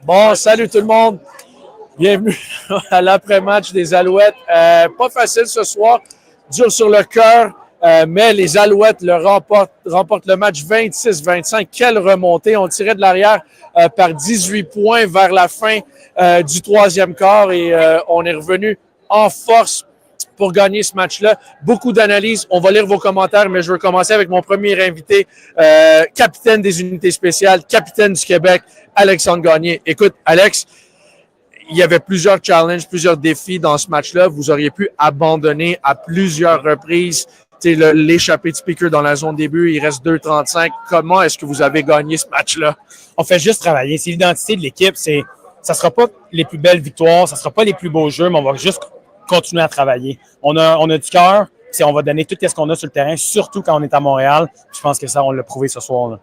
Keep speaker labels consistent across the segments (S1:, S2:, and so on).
S1: Bon, salut tout le monde. Bienvenue à l'après-match des Alouettes. Pas facile ce soir, dur sur le cœur, mais les Alouettes remportent le match 26-25. Quelle remontée! On tirait de l'arrière par 18 points vers la fin du troisième quart et on est revenu en force pour gagner ce match-là. Beaucoup d'analyses. On va lire vos commentaires, mais je veux commencer avec mon premier invité, capitaine des unités spéciales, capitaine du Québec, Alexandre Gagné. Écoute, Alex, il y avait plusieurs challenges, plusieurs défis dans ce match-là. Vous auriez pu abandonner à plusieurs reprises l'échappée de Spieker dans la zone début. Il reste 2,35. Comment est-ce que vous avez gagné ce match-là?
S2: On fait juste travailler. C'est l'identité de l'équipe. Ça ne sera pas les plus belles victoires, ça ne sera pas les plus beaux jeux, mais on va juste continuer à travailler. On a du cœur, on va donner tout ce qu'on a sur le terrain, surtout quand on est à Montréal. Je pense que ça, on l'a prouvé ce soir, là.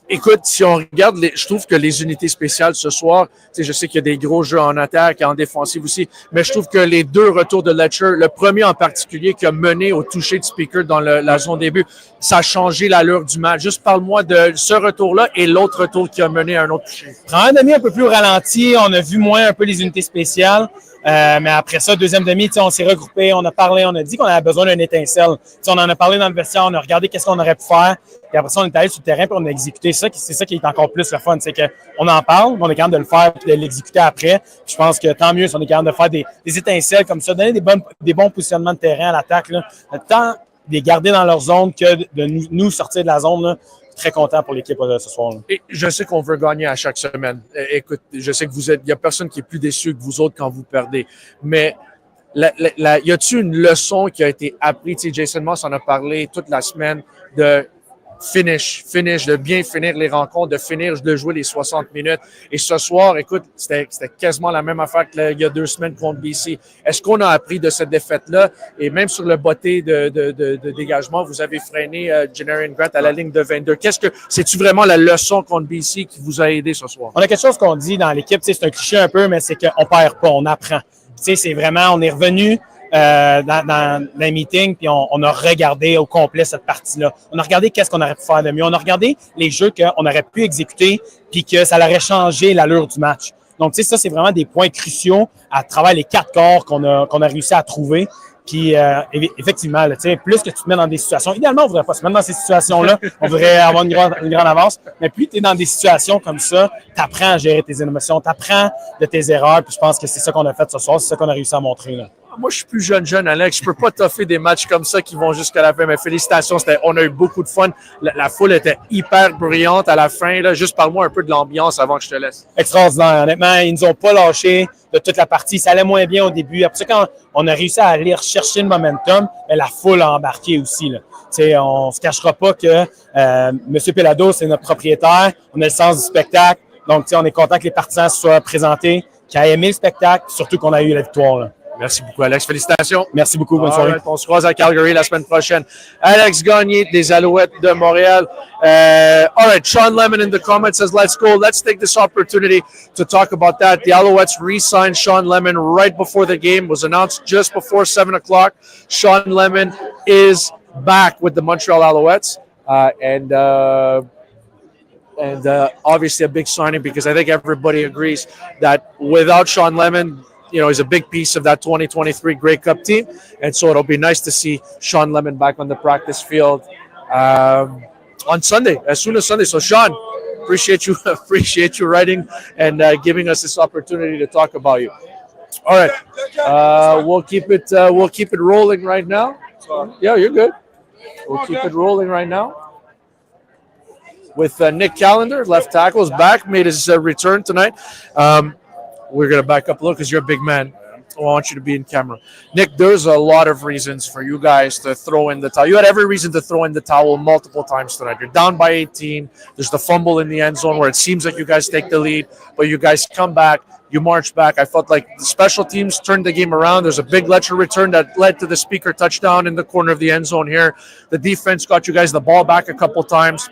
S1: Écoute, si on regarde, je trouve que les unités spéciales ce soir, je sais qu'il y a des gros jeux en attaque et en défensive aussi, mais je trouve que les deux retours de Letcher, le premier en particulier qui a mené au toucher de Spieker dans la zone début, ça a changé l'allure du match. Juste parle-moi de ce retour-là et l'autre retour qui a mené à un autre toucher.
S2: Prends un demi un peu plus au ralenti, on a vu moins un peu les unités spéciales. Mais après ça, deuxième demi, on s'est regroupé, on a parlé, on a dit qu'on avait besoin d'une étincelle. On en a parlé dans le vestiaire, on a regardé qu'est-ce qu'on aurait pu faire. Puis après ça, on est allé sur le terrain et on a exécuté ça. C'est ça qui est encore plus le fun, c'est qu'on en parle, mais on est capable de le faire et de l'exécuter après. Puis je pense que tant mieux si on est capable de faire des étincelles comme ça, donner des bons positionnements de terrain à l'attaque. Tant de les garder dans leur zone que de nous sortir de la zone. Là. Très content pour l'équipe ce soir. Là.
S1: Et je sais qu'on veut gagner à chaque semaine. Écoute, je sais que il n'y a personne qui est plus déçu que vous autres quand vous perdez. Mais y a-t-il une leçon qui a été apprise? Jason Maas en a parlé toute la semaine de finish, de bien finir les rencontres, de jouer les 60 minutes. Et ce soir, écoute, c'était quasiment la même affaire qu'il y a 2 semaines contre BC. Est-ce qu'on a appris de cette défaite-là? Et même sur le botté de dégagement, vous avez freiné Janarion Grant à la ligne de 22. C'est-tu vraiment la leçon contre BC qui vous a aidé ce soir?
S2: On a quelque chose qu'on dit dans l'équipe, c'est un cliché un peu, mais c'est qu'on perd pas, on apprend. C'est vraiment, on est revenu dans les meetings, puis on a regardé au complet cette partie-là. On a regardé qu'est-ce qu'on aurait pu faire de mieux. On a regardé les jeux qu'on aurait pu exécuter, puis que ça aurait changé l'allure du match. Donc, ça, c'est vraiment des points cruciaux à travers les 4 corps qu'on a réussi à trouver. Puis, effectivement, là, plus que tu te mets dans des situations, idéalement, on ne voudrait pas se mettre dans ces situations-là, on voudrait avoir une grande avance, mais plus tu es dans des situations comme ça, tu apprends à gérer tes émotions, tu apprends de tes erreurs, puis je pense que c'est ça qu'on a fait ce soir, c'est ça qu'on a réussi à montrer. Là.
S1: Moi, je suis plus jeune, Alex. Je peux pas toffer des matchs comme ça qui vont jusqu'à la fin. Mais félicitations, on a eu beaucoup de fun. La foule était hyper bruyante à la fin. Là. Juste parle-moi un peu de l'ambiance avant que je te laisse.
S2: Extraordinaire. Honnêtement, ils nous ont pas lâché de toute la partie. Ça allait moins bien au début. Après ça, quand on a réussi à aller rechercher le momentum, mais la foule a embarqué aussi. Là. On se cachera pas que M. Pelado, c'est notre propriétaire. On a le sens du spectacle. Donc, on est content que les partisans se soient présentés, qu'ils aient aimé le spectacle, surtout qu'on a eu la victoire. Là.
S1: Merci beaucoup, Alex. Félicitations.
S2: Merci beaucoup. Bonne soirée.
S1: On se croise à Calgary la semaine prochaine. Alex Gagné des Alouettes de Montréal. All right, Shawn Lemon in the comments says, let's go. Let's take this opportunity to talk about that. The Alouettes re-signed Shawn Lemon right before the game. Was announced just before 7 o'clock. Shawn Lemon is back with the Montreal Alouettes. And obviously a big signing because I think everybody agrees that without Shawn Lemon, he's a big piece of that 2023 Grey Cup team. And so it'll be nice to see Shawn Lemon back on the practice field on Sunday, as soon as Sunday. So, Shawn, appreciate you writing and giving us this opportunity to talk about you. All right. We'll keep it rolling right now. Yeah, you're good. We'll keep it rolling right now. With Nick Callender, left tackle, is back, made his return tonight. We're going to back up a little because you're a big man. I want you to be in camera. Nick, there's a lot of reasons for you guys to throw in the towel. You had every reason to throw in the towel multiple times tonight. You're down by 18. There's the fumble in the end zone where it seems like you guys take the lead, but you guys come back. You march back. I felt like the special teams turned the game around. There's a big Letcher return that led to the Spieker touchdown in the corner of the end zone here. The defense got you guys the ball back a couple times,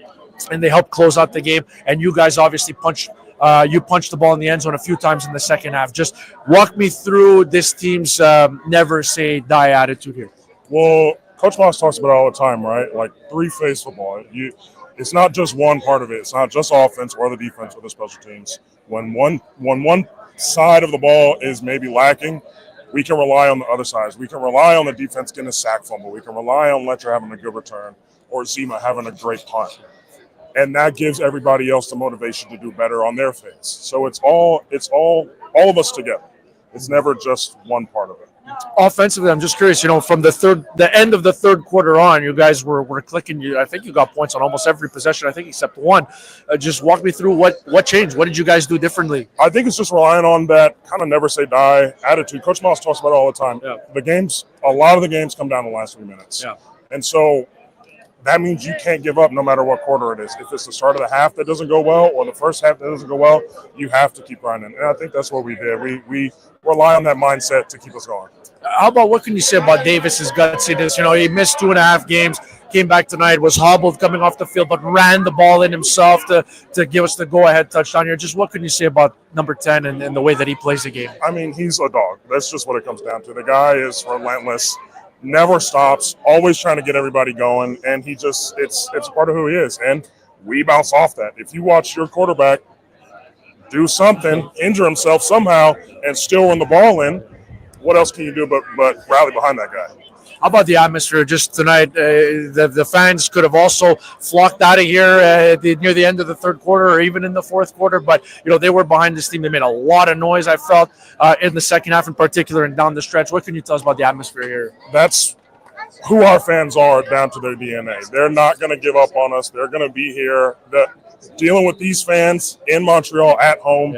S1: and they helped close out the game. And you guys obviously punched the ball in the end zone a few times in the second half. Just walk me through this team's never say die attitude here.
S3: Well, Coach Maas talks about it all the time, right? Like three-phase football. It's not just one part of it. It's not just offense or the defense or the special teams. When one side of the ball is maybe lacking, we can rely on the other sides. We can rely on the defense getting a sack fumble. We can rely on Letcher having a good return or Zima having a great punt. And that gives everybody else the motivation to do better on their phase. So it's all of us together. It's never just one part of it.
S1: Offensively, I'm just curious, from the end of the third quarter on, you guys were clicking. I think you got points on almost every possession, I think except one. Just walk me through what changed. What did you guys do differently?
S3: I think it's just relying on that kind of never say die attitude. Coach Maas talks about it all the time. Yeah. A lot of the games come down to the last 3 minutes. Yeah. And so that means you can't give up no matter what quarter it is. If it's the start of the half that doesn't go well or the first half that doesn't go well, you have to keep grinding. And I think that's what we did. We rely on that mindset to keep us going.
S1: How about what can you say about Davis's gutsiness? He missed 2.5 games, came back tonight, was hobbled coming off the field, but ran the ball in himself to give us the go-ahead touchdown here. Just what can you say about number 10 and the way that he plays the game?
S3: I mean, he's a dog. That's just what it comes down to. The guy is relentless. Never stops, always trying to get everybody going, and it's part of who he is, and we bounce off that. If you watch your quarterback do something, injure himself somehow, and still run the ball in, what else can you do but rally behind that guy?
S1: How about the atmosphere just tonight? The fans could have also flocked out of here near the end of the third quarter or even in the fourth quarter, but they were behind this team. They made a lot of noise, I felt, in the second half in particular and down the stretch. What can you tell us about the atmosphere here?
S3: That's who our fans are down to their DNA. They're not going to give up on us. They're going to be here. Dealing with these fans in Montreal at home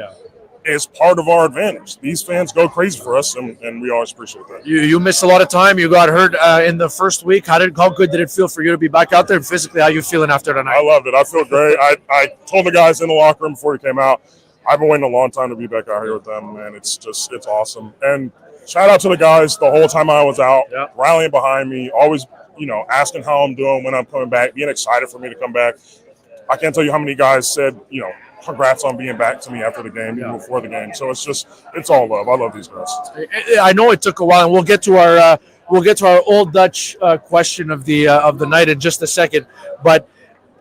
S3: is part of our advantage. These fans go crazy for us, and we always appreciate that.
S1: You missed a lot of time. You got hurt in the first week. How good did it feel for you to be back out there? And physically, how you feeling after tonight?
S3: I loved it. I feel great. I told the guys in the locker room before he came out, I've been waiting a long time to be back out here with them, and it's awesome. And shout out to the guys the whole time I was out, rallying behind me, always, asking how I'm doing when I'm coming back, being excited for me to come back. I can't tell you how many guys said, congrats on being back to me after the game, even before the game. So it's all love. I love these guys.
S1: I know it took a while, and we'll get to our Old Dutch question of the night in just a second. But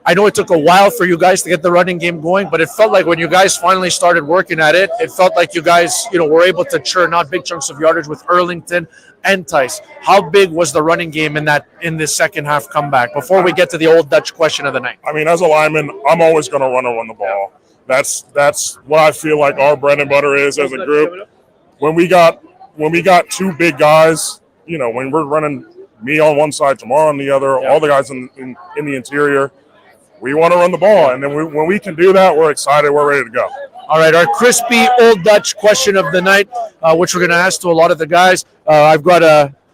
S1: I know it took a while for you guys to get the running game going, but it felt like when you guys finally started working at it, it felt like you guys, were able to churn out big chunks of yardage with Erlington and Theis. How big was the running game in this second half comeback? Before we get to the Old Dutch question of the night.
S3: I mean, as a lineman, I'm always going to run the ball. That's what I feel like our bread and butter is as a group. When we got two big guys, when we're running me on one side, Jamar on the other, all the guys in the interior, we want to run the ball. And then when we can do that, we're excited. We're ready to go.
S1: All right, our crispy Old Dutch question of the night, which we're going to ask to a lot of the guys. I've got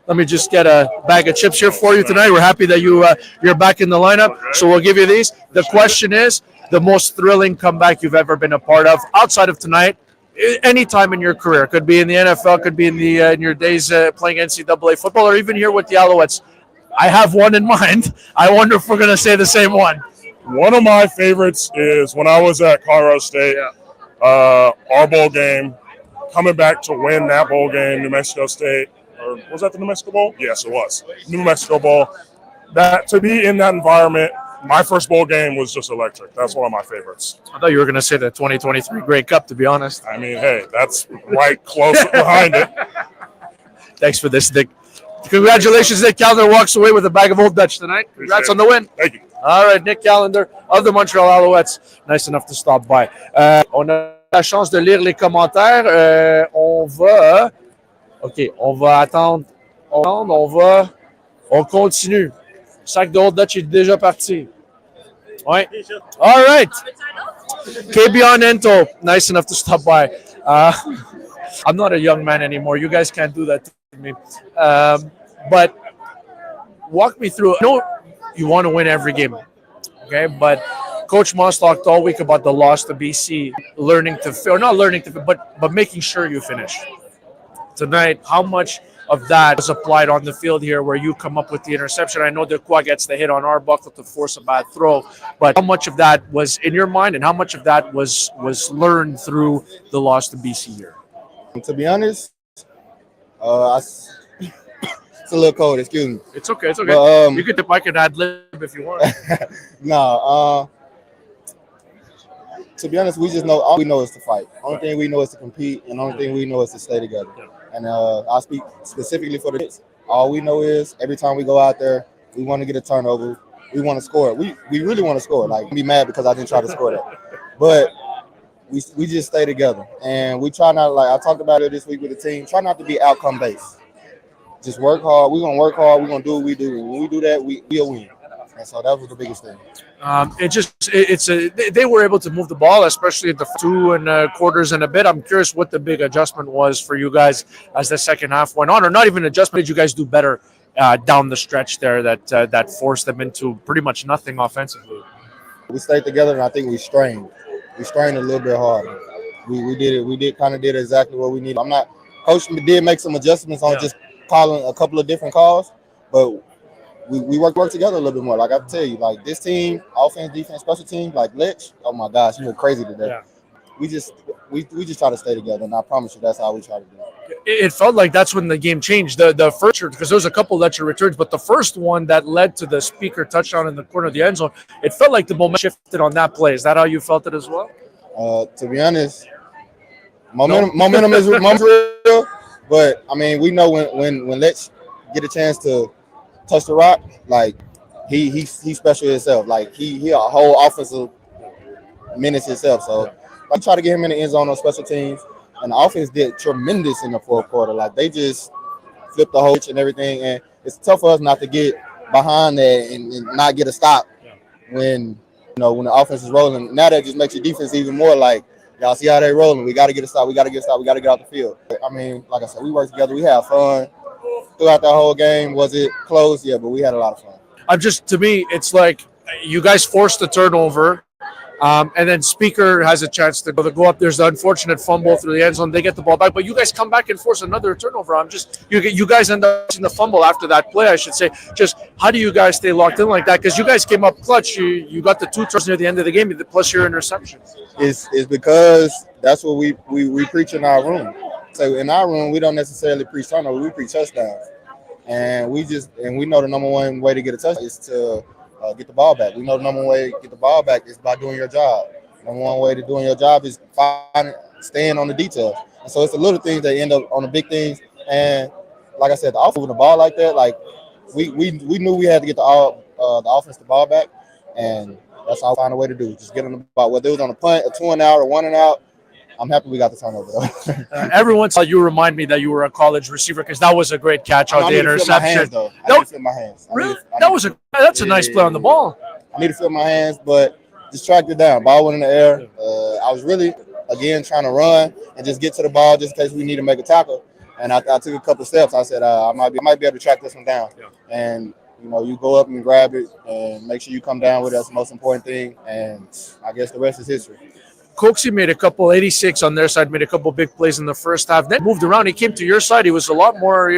S1: let me just get a bag of chips here for you tonight. We're happy that you're back in the lineup, so we'll give you these. The question is, the most thrilling comeback you've ever been a part of outside of tonight, any time in your career. Could be in the NFL, could be in your days playing NCAA football, or even here with the Alouettes. I have one in mind. I wonder if we're going to say the same one.
S3: One of my favorites is when I was at Colorado State, our bowl game, coming back to win that bowl game, New Mexico State. Or was that the New Mexico Bowl? Yes, it was. New Mexico Bowl. That to be in that environment, my first bowl game was just electric. That's one of my favorites.
S1: I thought you were going to say the 2023 Grey Cup, to be honest.
S3: I mean, hey, that's right close behind it.
S1: Thanks for this, Nick. Congratulations, Nick Callender walks away with a bag of Old Dutch tonight. Congrats on the win.
S3: Thank you.
S1: All right, Nick Callender of the Montreal Alouettes. Nice enough to stop by. On a la chance de lire les commentaires. On va OK, on va attendre. On continue. Sac de Old Dutch est déjà parti. Ouais. All right. Kabion Ento, nice enough to stop by. I'm not a young man anymore. You guys can't do that to me. But walk me through. I know you want to win every game, okay? But Coach Maas talked all week about the loss to BC, learning to, or not learning to, but making sure you finish. Tonight, how much of that was applied on the field here where you come up with the interception? I know Dequoy gets the hit on Arbuckle to force a bad throw, but how much of that was in your mind and how much of that was learned through the loss to BC here?
S4: To be honest, it's a little cold, excuse me.
S1: It's okay, it's okay.
S4: But,
S1: you could, I could ad lib if you want.
S4: To be honest, we just know all we know is to fight. Only thing we know is to compete, and only thing we know is to stay together. And I speak specifically for the kids. All we know is every time we go out there, we want to get a turnover. We want to score. We really want to score. Like, be mad because I didn't try to score that. But we just stay together. And we try not, like I talked about it this week with the team, try not to be outcome based. Just work hard. We're going to work hard. We're going to do what we do. When we do that, we'll win. And so that was the biggest thing.
S1: They were able to move the ball, especially at the 2 quarters and a bit. I'm curious what the big adjustment was for you guys as the second half went on, or not even adjustment. Did you guys do better down the stretch there that forced them into pretty much nothing offensively?
S4: We stayed together, and I think we strained. We strained a little bit harder. We did it. We did exactly what we needed. Coach did make some adjustments on just calling a couple of different calls, but we work together a little bit more. Like I tell you, like this team, offense, defense, special teams, like Lech, oh my gosh, you were crazy today. Yeah. We just try to stay together, and I promise you that's how we try to do it.
S1: It felt like that's when the game changed. The first, because there was a couple Letcher returns, but the first one that led to the Spieker touchdown in the corner of the end zone, it felt like the momentum shifted on that play. Is that how you felt it as well?
S4: To be honest, momentum is real, but I mean we know when Lech get a chance to touch the rock, like he's special himself. Like he a whole offensive menace himself. So I try to get him in the end zone on special teams, and the offense did tremendous in the fourth quarter. Like they just flipped the whole and everything, and it's tough for us not to get behind that and not get a stop when when the offense is rolling. Now that just makes your defense even more like, y'all see how they rolling. We got to get a stop. We got to get out the field. I mean, like I said, we work together. We have fun. Throughout that whole game, was it close? Yeah, but we had a lot of fun.
S1: To me, it's like you guys forced the turnover, and then Spieker has a chance to go up. There's the unfortunate fumble through the end zone. They get the ball back, but you guys come back and force another turnover. You guys end up in the fumble after that play, I should say. Just how do you guys stay locked in like that? Because you guys came up clutch. You got the 2 turnovers near the end of the game, plus your interception.
S4: It's because that's what we preach in our room. So in our room, we don't necessarily preach turnover, we preach touchdowns. And we know the number one way to get a touchdown is to get the ball back. We know the number one way to get the ball back is by doing your job. Number one way to doing your job is staying on the details. And so it's the little things that end up on the big things. And like I said, the offense with the ball like that, like we knew we had to get the offense the ball back, and that's all I find a way to do. Just get on the ball. Whether it was on a punt, a 2-and-out, or 1-and-out, I'm happy we got the turnover though.
S1: Every once in a while, you remind me that you were a college receiver because that was a great catch on the interception.
S4: I need to feel my hands.
S1: Really? That's a nice play on the ball.
S4: I need to feel my hands, but just tracked it down. Ball went in the air. I was really, again, trying to run and just get to the ball just in case we need to make a tackle. And I took a couple steps. I said, I might be able to track this one down. Yeah. And you go up and grab it and make sure you come down with it. That's the most important thing. And I guess the rest is history.
S1: Coxie made a couple 86 on their side, made a couple big plays in the first half. Then moved around. He came to your side. He was a lot more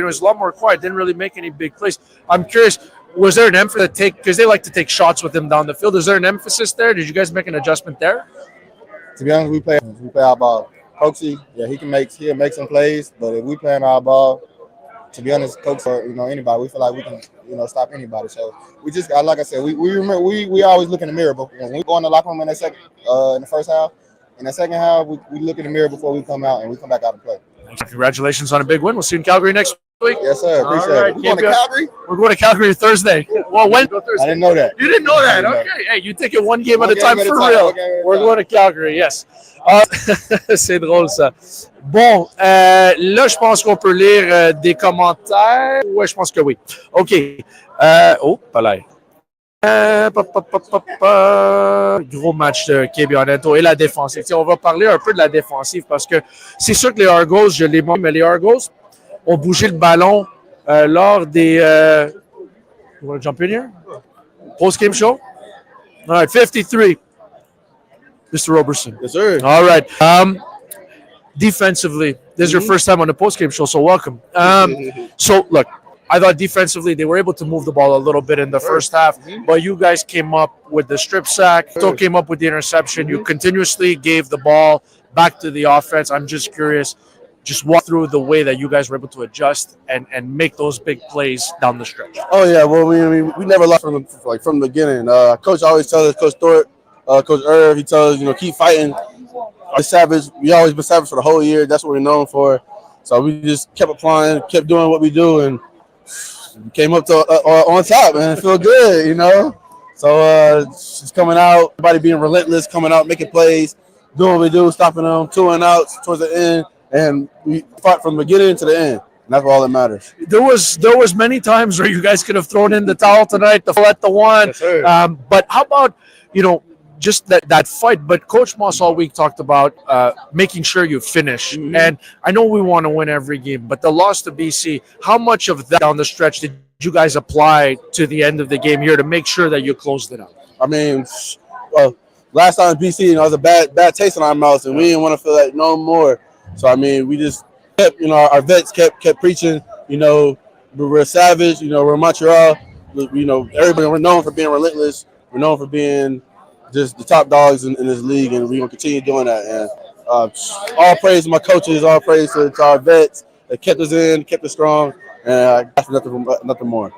S1: quiet. Didn't really make any big plays. I'm curious, was there an emphasis to take, because they like to take shots with him down the field? Is there an emphasis there? Did you guys make an adjustment there?
S4: To be honest, we play our ball. Coxie, yeah, he'll make some plays, but if we playing our ball, to be honest, Coach or anybody, we feel like we can stop anybody. So we just like I said, we remember we always look in the mirror. But when we go in the locker room in the first half, in the second half, we look in the mirror before we come out, and we come back out and play.
S1: Congratulations on a big win. We'll see you in Calgary next week. week?
S4: Yes, sir. Appreciate
S1: All right,
S4: it. We going to Calgary?
S1: We're going to Calgary Thursday. Well, when?
S4: I didn't know that.
S1: You didn't know that? Okay. Hey, you take it one game at a time for real. We're going to Calgary, yes. C'est drôle, ça. Bon, là, je pense qu'on peut lire des commentaires. Ouais, je pense que oui. OK. Pas l'air. Gros match de Kabion Ento et la défensive. T'sais, on va parler un peu de la défensive parce que c'est sûr que les Argos, je l'ai montré, mais les Argos ont bougé le ballon lors des... You want to jump in here? Post-game show? All right, 53. Mr. Roberson.
S4: Yes, sir.
S1: All right. Defensively, this is your first time on the post-game show, so welcome. So, look, I thought defensively they were able to move the ball a little bit in the first half, but you guys came up with the strip sack, still came up with the interception. You continuously gave the ball back to the offense. I'm just curious, just walk through the way that you guys were able to adjust and make those big plays down the stretch.
S5: Oh, yeah. Well, we never lost from the beginning. Coach always tells us, Coach Thorpe, Coach Irv, he tells us, keep fighting. Our savage. We always been savage for the whole year. That's what we're known for. So we just kept applying, kept doing what we do, and came up to on top, man. It feel good, So just coming out, everybody being relentless, coming out, making plays, doing what we do, stopping them, 2 and outs towards the end, and we fought from the beginning to the end. And that's all that matters.
S1: There was many times where you guys could have thrown in the towel tonight, the at the one.
S5: Yes, sir.
S1: But how about just that fight? But Coach Maas all week talked about making sure you finish. Mm-hmm. And I know we want to win every game, but the loss to BC, how much of that down the stretch did you guys apply to the end of the game here to make sure that you closed it out?
S5: I mean, last time in BC, it was a bad taste in our mouths, and we didn't want to feel that no more. So I mean, we just kept, our vets kept preaching. We're savage. We're Montreal. Everybody, we're known for being relentless. We're known for being just the top dogs in this league, and we're gonna continue doing that. And all praise to my coaches, all praise to our vets that kept us in, kept us strong, and that's nothing more.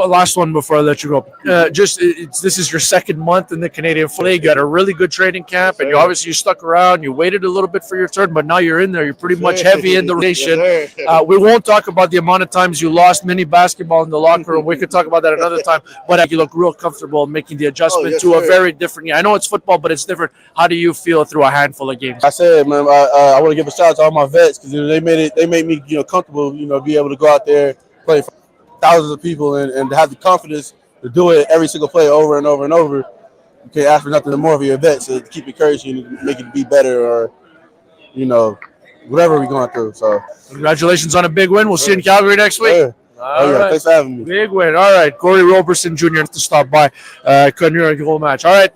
S1: Last one before I let you go. This is your second month in the Canadian League. You had a really good training camp, and you stuck around. You waited a little bit for your turn, but now you're in there. You're pretty much heavy in the rotation. We won't talk about the amount of times you lost mini basketball in the locker room. We could talk about that another time. But you look real comfortable making the adjustment to a very different. I know it's football, but it's different. How do you feel through a handful of games?
S5: I said, man, I want to give a shout out to all my vets because they made me comfortable. Be able to go out there, play for thousands of people, and to have the confidence to do it every single play over and over and over. You can't ask for nothing more of your vets to keep encouraging you and make it be better, or whatever we're going through. So
S1: congratulations on a big win. We'll see you in Calgary next week.
S5: Yeah. All right. Thanks for having me.
S1: Big win. All right, Kori Roberson Jr. to stop by. Couldn't a whole match. All right,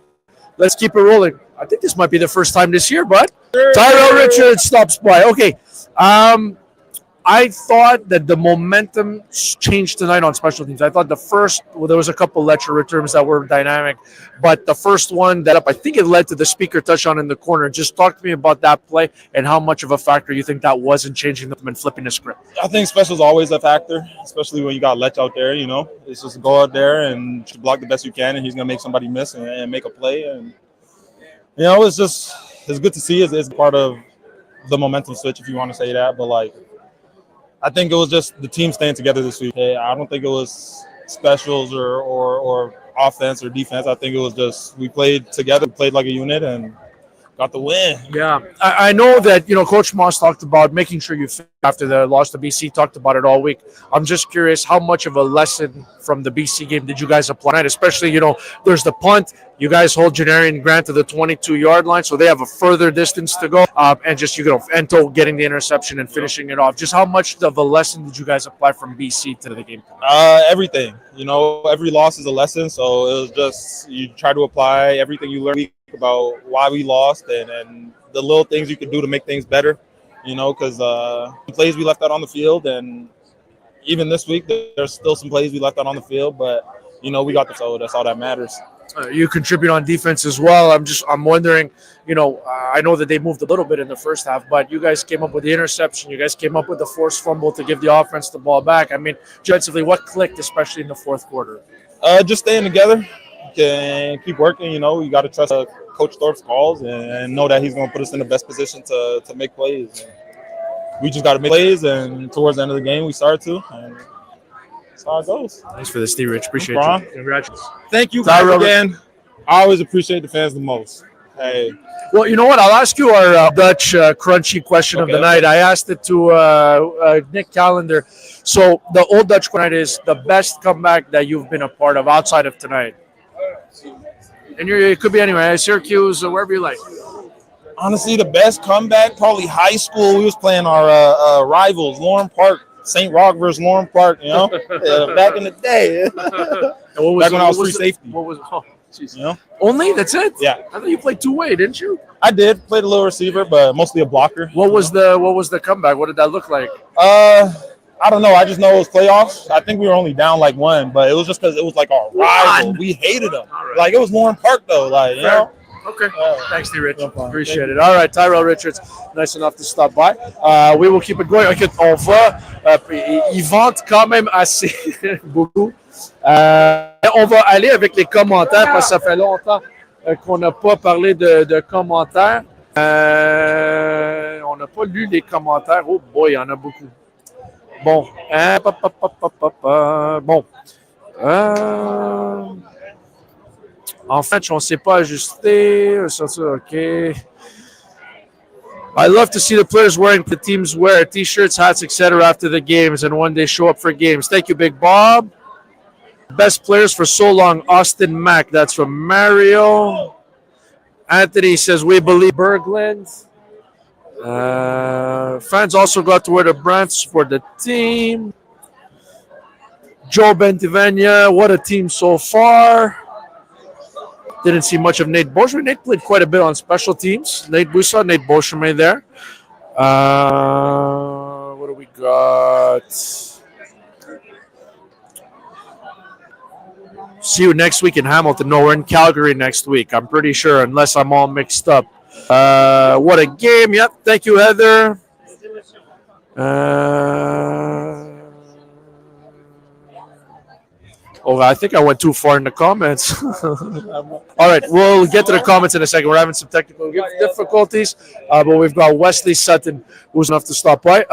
S1: let's keep it rolling. I think this might be the first time this year, but Tyrell Richards stops by. Okay. I thought that the momentum changed tonight on special teams. I thought there was a couple lecture returns that were dynamic, but the first one I think it led to the Spieker touchdown in the corner. Just talk to me about that play and how much of a factor you think that was in changing them and flipping the script.
S6: I think special is always a factor, especially when you got Lech out there. It's just go out there and block the best you can, and he's gonna make somebody miss and make a play. And it's good to see. It's part of the momentum switch, if you want to say that, but I think it was just the team staying together this week. I don't think it was specials or offense or defense. I think it was just we played together, played like a unit, and got the win.
S1: Yeah, I know that Coach Maas talked about making sure you fit after the loss to BC. Talked about it all week. I'm just curious, how much of a lesson from the BC game did you guys apply? Especially, there's the punt. You guys hold Janarian and Grant to the 22-yard line, so they have a further distance to go. And just Ento getting the interception and finishing it off. Just how much of a lesson did you guys apply from BC to the game?
S6: Everything. Every loss is a lesson. So it was just you try to apply everything you learn about why we lost and the little things you can do to make things better. Because the plays we left out on the field, and even this week there's still some plays we left out on the field, but we got so that's all that matters.
S1: You contribute on defense as well. I'm wondering, I know that they moved a little bit in the first half, but you guys came up with the interception. You guys came up with the forced fumble to give the offense the ball back. I mean, defensively, what clicked, especially in the fourth quarter?
S6: Just staying together and keep working. You got to trust Coach Thorpe's calls and know that he's going to put us in the best position to make plays. we just got to make plays, and towards the end of the game, we started to. And that's how it goes.
S1: Thanks for this, Rich. Appreciate
S6: No
S1: you. Congratulations.
S6: Thank you
S1: Tyrell
S6: again. I always appreciate the fans the most. Hey.
S1: Well, you know what? I'll ask you our Dutch crunchy question of the night. I asked it to Nick Callender. So the old Dutch question is the best comeback that you've been a part of outside of tonight. And it could be anywhere, Syracuse or wherever you like.
S6: Honestly, the best comeback, probably high school. We was playing our rivals, Lauren Park, St. Rock versus Lauren Park, you know, back in the day. Back when I was free safety.
S1: What was geez.
S6: You know?
S1: Only? That's it?
S6: Yeah.
S1: I thought you played two-way, didn't you?
S6: I did. Played a little receiver, but mostly a blocker.
S1: What was the comeback? What did that look like?
S6: I don't know. I just know it was playoffs. I think we were only down like one, but it was just because it was like our rival. We hated them.
S1: Right.
S6: Like, it was Lauren Park, though. Like, you know?
S1: Okay. Thanks, Rich. Appreciate it. All right, Tyrell Richards, nice enough to stop by. We will keep it going. Okay, on va. Ils vendent quand même assez beaucoup. On va aller avec les commentaires parce que ça fait longtemps qu'on n'a pas parlé de commentaires. On n'a pas lu les commentaires. Oh boy, il y en a beaucoup. Bon. Bon. En fait, on ne s'est pas ajusté. Ça, OK. I love to see the players wearing the teams wear T-shirts, hats, etc. after the games and when they show up for games. Thank you, Big Bob. Best players for so long, Austin Mack. That's from Mario. Anthony says, we believe Berglund. Fans also got to wear the brands for the team. Joe Bentivegna, what a team so far. Didn't see much of Nate Beauchemin. Nate played quite a bit on special teams. We saw Nate Beauchemin there. What do we got? See you next week in Hamilton. No, we're in Calgary next week. I'm pretty sure, unless I'm all mixed up. What a game. Yep. Thank you, Heather. Oh, I think I went too far in the comments. All right, we'll get to the comments in a second. We're having some technical difficulties, but we've got Wesley Sutton, who's enough to stop by.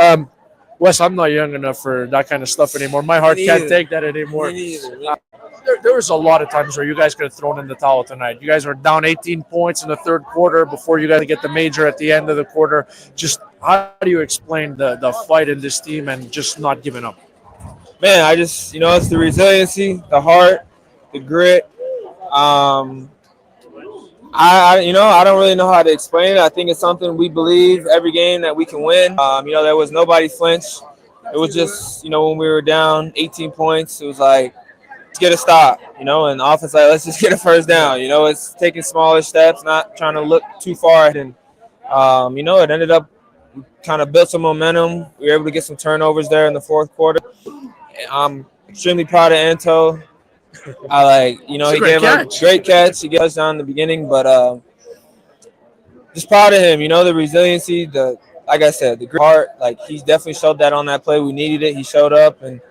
S1: Wes, I'm not young enough for that kind of stuff anymore. My heart can't take that anymore. There was a lot of times where you guys could have thrown in the towel tonight. You guys were down 18 points in the third quarter before you guys get the major at the end of the quarter. Just how do you explain the fight in this team and just not giving up?
S7: Man, I just, it's the resiliency, the heart, the grit. I don't really know how to explain it. I think it's something we believe every game that we can win. There was nobody flinch. It was just, when we were down 18 points, it was like, let's get a stop, and the offense, like, let's just get a first down. It's taking smaller steps, not trying to look too far. And, it ended up, we kind of built some momentum. We were able to get some turnovers there in the fourth quarter. I'm extremely proud of Ento. He gave a great catch. He got us down in the beginning, but just proud of him. The resiliency, like I said, the great heart. He's definitely showed that on that play. We needed it. He showed up, and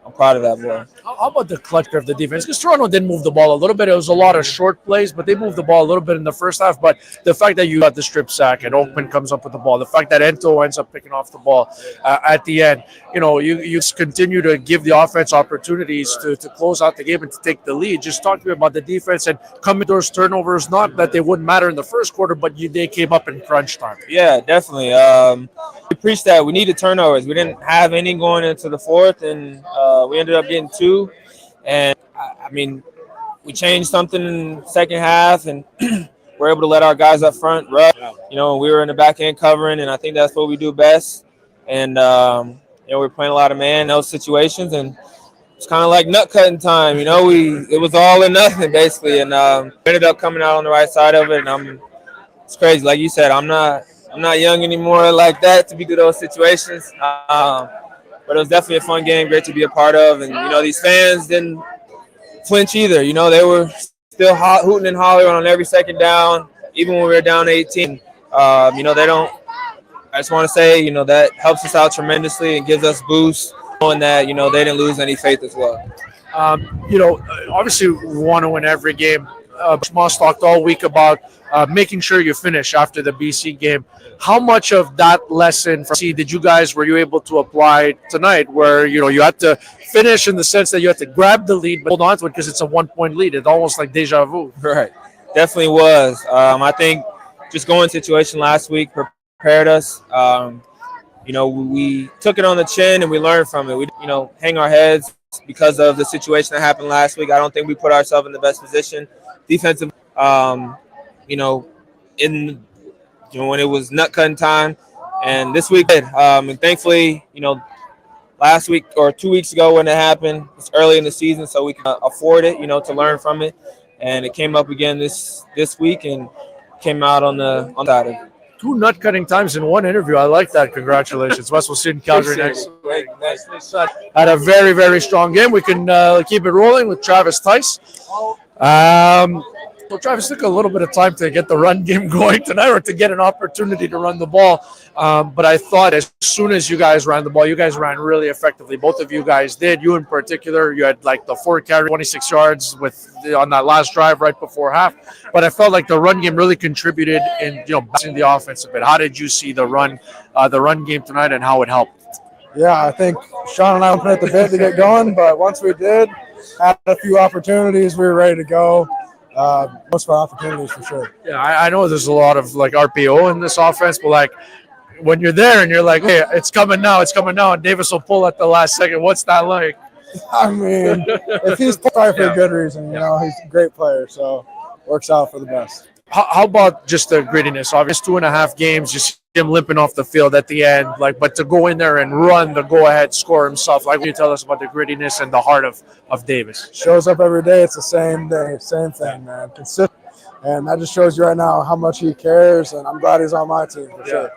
S7: I'm proud of that boy.
S1: How about the collector of the defense? Because Toronto did move the ball a little bit. It was a lot of short plays, but they moved the ball a little bit in the first half. But the fact that you got the strip sack and Oakman comes up with the ball, the fact that Ento ends up picking off the ball at the end, you continue to give the offense opportunities to close out the game and to take the lead. Just talk to me about the defense and coming those turnovers. Not that they wouldn't matter in the first quarter, but they came up in crunch time.
S7: Yeah, definitely. We preached that we needed turnovers. We didn't have any going into the fourth, and we ended up getting two. And, we changed something in the second half, and we're able to let our guys up front rush. We were in the back end covering, and I think that's what we do best. And, we're playing a lot of man in those situations, and it's kind of like nut cutting time. It was all or nothing, basically. And we ended up coming out on the right side of it, and it's crazy. Like you said, I'm not young anymore like that to be through those situations. But it was definitely a fun game, great to be a part of. And, these fans didn't flinch either. They were still hooting and hollering on every second down, even when we were down 18. They don't – I just want to say, that helps us out tremendously and gives us boost, knowing that, they didn't lose any faith as well.
S1: Obviously we want to win every game. Moss talked all week about making sure you finish after the BC game. How much of that lesson from BC were you able to apply tonight, where you had to finish in the sense that you had to grab the lead but hold on to it because it's a 1-point lead? It's almost like deja vu.
S7: Right. Definitely was. I think just going situation last week prepared us. We took it on the chin and we learned from it. We, hang our heads because of the situation that happened last week. I don't think we put ourselves in the best position defensive. When it was nut cutting time, and this week, and thankfully, last week or 2 weeks ago when it happened, it's early in the season, so we can afford it, to learn from it. And it came up again this week and came out on the side of it.
S1: 2 nut cutting times in one interview. I like that. Congratulations. Wes will see in Calgary next week. Had a very, very strong game. We can keep it rolling with Travis Theis. So Travis took a little bit of time to get the run game going tonight, or to get an opportunity to run the ball. But I thought as soon as you guys ran the ball, you guys ran really effectively. Both of you guys did. You in particular, you had like the 4 carry, 26 yards on that last drive right before half. But I felt like the run game really contributed in balancing the offense a bit. How did you see the run game tonight and how it helped?
S8: Yeah, I think Shawn and I went at the bit to get going, but once we did, had a few opportunities, we were ready to go. Most of our opportunities for sure.
S1: Yeah, I know there's a lot of like RPO in this offense, but like when you're there and you're like, hey, it's coming now, and Davis will pull at the last second. What's that like?
S8: I mean, if he's probably for a good reason, he's a great player, so works out for the best.
S1: How about just the grittiness? Obviously, 2.5 games, you see him limping off the field at the end. But to go in there and run the go-ahead score himself, what can you tell us about the grittiness and the heart of Davis?
S8: Shows up every day. It's the same day, same thing, man. Consistent, and that just shows you right now how much he cares. And I'm glad he's on my team for sure.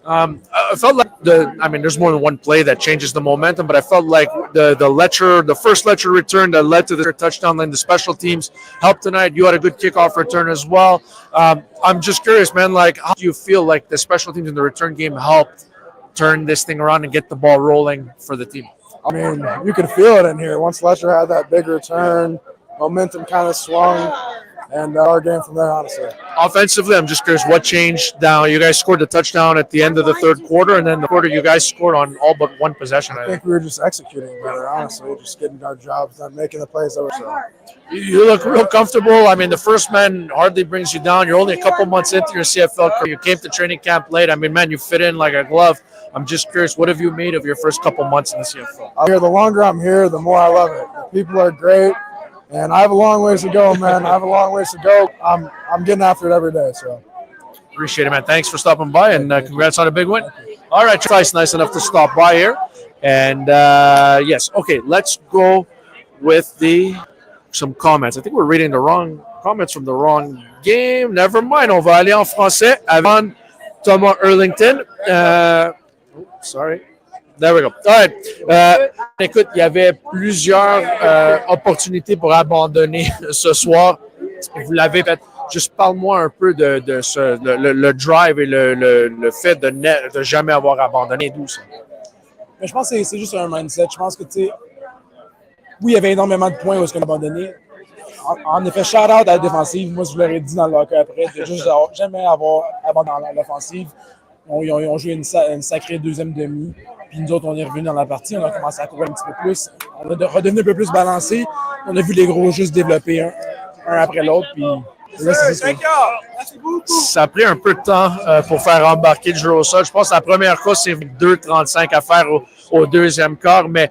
S1: I felt like there's more than one play that changes the momentum, but I felt like the first Letcher return that led to the touchdown, and the special teams helped tonight. You had a good kickoff return as well. I'm just curious, man, like how do you feel like the special teams in the return game helped turn this thing around and get the ball rolling for the team?
S8: I mean, you could feel it in here. Once Letcher had that big return, momentum kind of swung. And our game from there, honestly.
S1: Offensively, I'm just curious what changed now. You guys scored the touchdown at the end of the third quarter, and then the quarter you guys scored on all but one possession.
S8: I think we were just executing better, honestly, just getting our jobs done, making the plays that were so.
S1: You look real comfortable. I mean, the first man hardly brings you down. You're only a couple months into your CFL career. You came to training camp late. I mean, man, you fit in like a glove. I'm just curious, what have you made of your first couple months in the CFL?
S8: The longer I'm here, the more I love it. The people are great. And I have a long ways to go, man. I'm getting after it every day. So
S1: appreciate it, man. Thanks for stopping by, and congrats on a big win. All right, Theis, nice enough to stop by here. And yes, okay, let's go with some comments. I think we're reading the wrong comments from the wrong game. Never mind. On va aller en français avant Thomas Erlington. Sorry. There we go. All right. Écoute, il y avait plusieurs opportunités pour abandonner ce soir. Vous l'avez fait. Juste parle-moi un peu de le drive et le fait de jamais avoir abandonné. D'où ça?
S8: Mais je pense que c'est juste un mindset. Je pense que, tu sais, oui, il y avait énormément de points où est-ce qu'on a abandonné. En effet, shout-out à la défensive. Moi, je vous l'aurais dit dans le locker après, de juste jamais avoir abandonné l'offensive. Ils ont joué une sacrée deuxième demi. Puis nous autres, on est revenus dans la partie. On a commencé à courir un petit peu plus. On est redevenu un peu plus balancé. On a vu les gros juste développer un après l'autre. Puis
S1: ça a pris un peu de temps pour faire embarquer le jeu au sol. Je pense que la première course, c'est 2,35 à faire au deuxième quart. Mais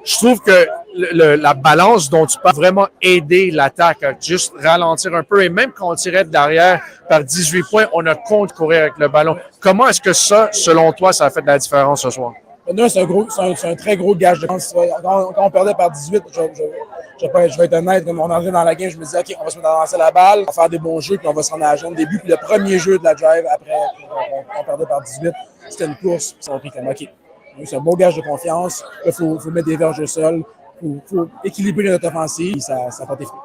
S1: je trouve que la balance dont tu peux vraiment aider l'attaque, juste ralentir un peu. Et même quand on tirait de derrière par 18 points, on a compte courir avec le ballon. Comment est-ce que ça, selon toi, ça a fait de la différence ce soir?
S8: Nous, c'est un très gros gage de chance. Quand on perdait par 18, je vais être honnête, quand on entrait dans la game, je me disais, OK, on va se mettre à lancer la balle, on va faire des bons jeux, puis on va se rendre à la zone début. Puis le premier jeu de la drive, après, on perdait par 18, c'était une course. Puis on a pris comme, OK, c'est un beau gage de confiance. Il faut mettre des verges au sol. Il faut équilibrer notre offensive. Ça porte des fruits.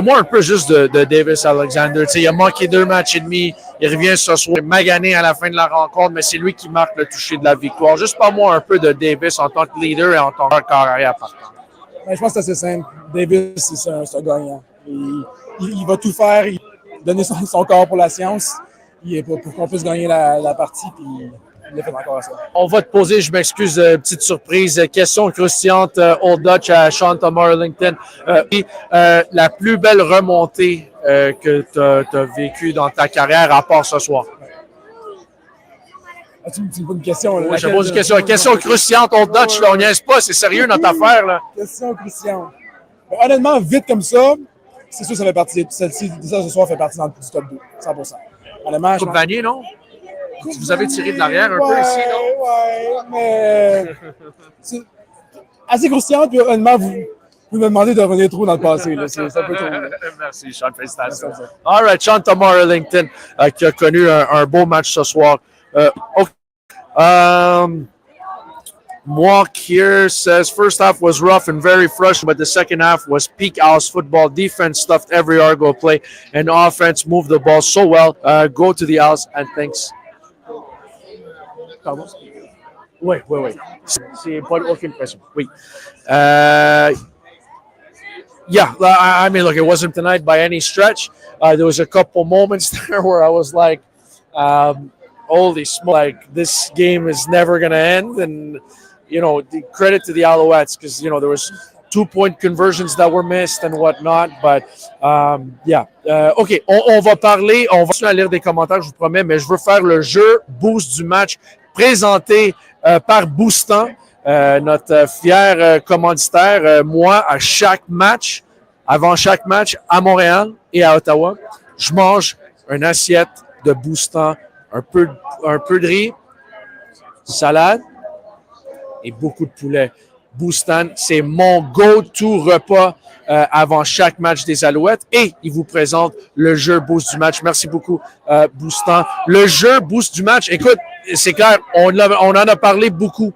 S1: Moi, un peu juste de Davis Alexander. Il a manqué 2 matchs et demi. Il revient ce soir, magané à la fin de la rencontre, mais c'est lui qui marque le toucher de la victoire. Juste parle-moi un peu de Davis en tant que leader et en tant que carrière partant.
S8: Je pense que c'est assez simple. Davis, c'est un gagnant. Il il va tout faire, donner son corps pour la science pour qu'on puisse gagner la partie. Puis il l'a fait encore à ça.
S1: On va te poser, je m'excuse, petite surprise, question croustillante, Old Dutch à Shawn Lemon. La plus belle remontée que tu as vécue dans ta carrière à part ce soir?
S8: Ah, tu me poses une question.
S1: Oui, je pose une question. Question croustillante, Old Dutch, là, on niaise pas, c'est sérieux notre affaire. Là.
S8: Question croustillante. Honnêtement, vite comme ça, c'est sûr que ça fait partie. Celle-ci, ça ce soir, fait partie du top 2, 100%. Honnêtement,
S1: Coupe Vanier, non? Vous avez tiré de l'arrière un peu ici, non?
S8: Ouais, mais. C'est assez croustillant, puis honnêtement, vous me demandez de revenir trop dans le passé. Là. C'est un peu trop.
S1: Merci, Shawn. Félicitations. All right, Shawn Lemon, qui a connu un beau match ce soir. Okay. Mock here says first half was rough and very frustrating, but the second half was peak Owls football. Defense stuffed every Argo play, and offense moved the ball so well. Go to the Owls, and thanks. Pardon? Wait. C'est pas aucune question. Oui. Yeah, I mean, look, it wasn't tonight by any stretch. There was a couple moments there where I was like, holy smoke, like this game is never going to end. And, you know, the credit to the Alouettes because, you know, there was 2-point conversions that were missed and whatnot. But, yeah. OK, on va parler, on va continuer à lire des commentaires, je vous promets, mais je veux faire le jeu boost du match présenté par Boostant, notre fier commanditaire. Moi, à chaque match, avant chaque match à Montréal et à Ottawa, je mange une assiette de Boostant, un peu de riz, salade et beaucoup de poulet. Boostant, c'est mon go-to repas avant chaque match des Alouettes et il vous présente le jeu boost du match. Merci beaucoup, Boostant. Le jeu boost du match, écoute, c'est clair, on en a parlé beaucoup,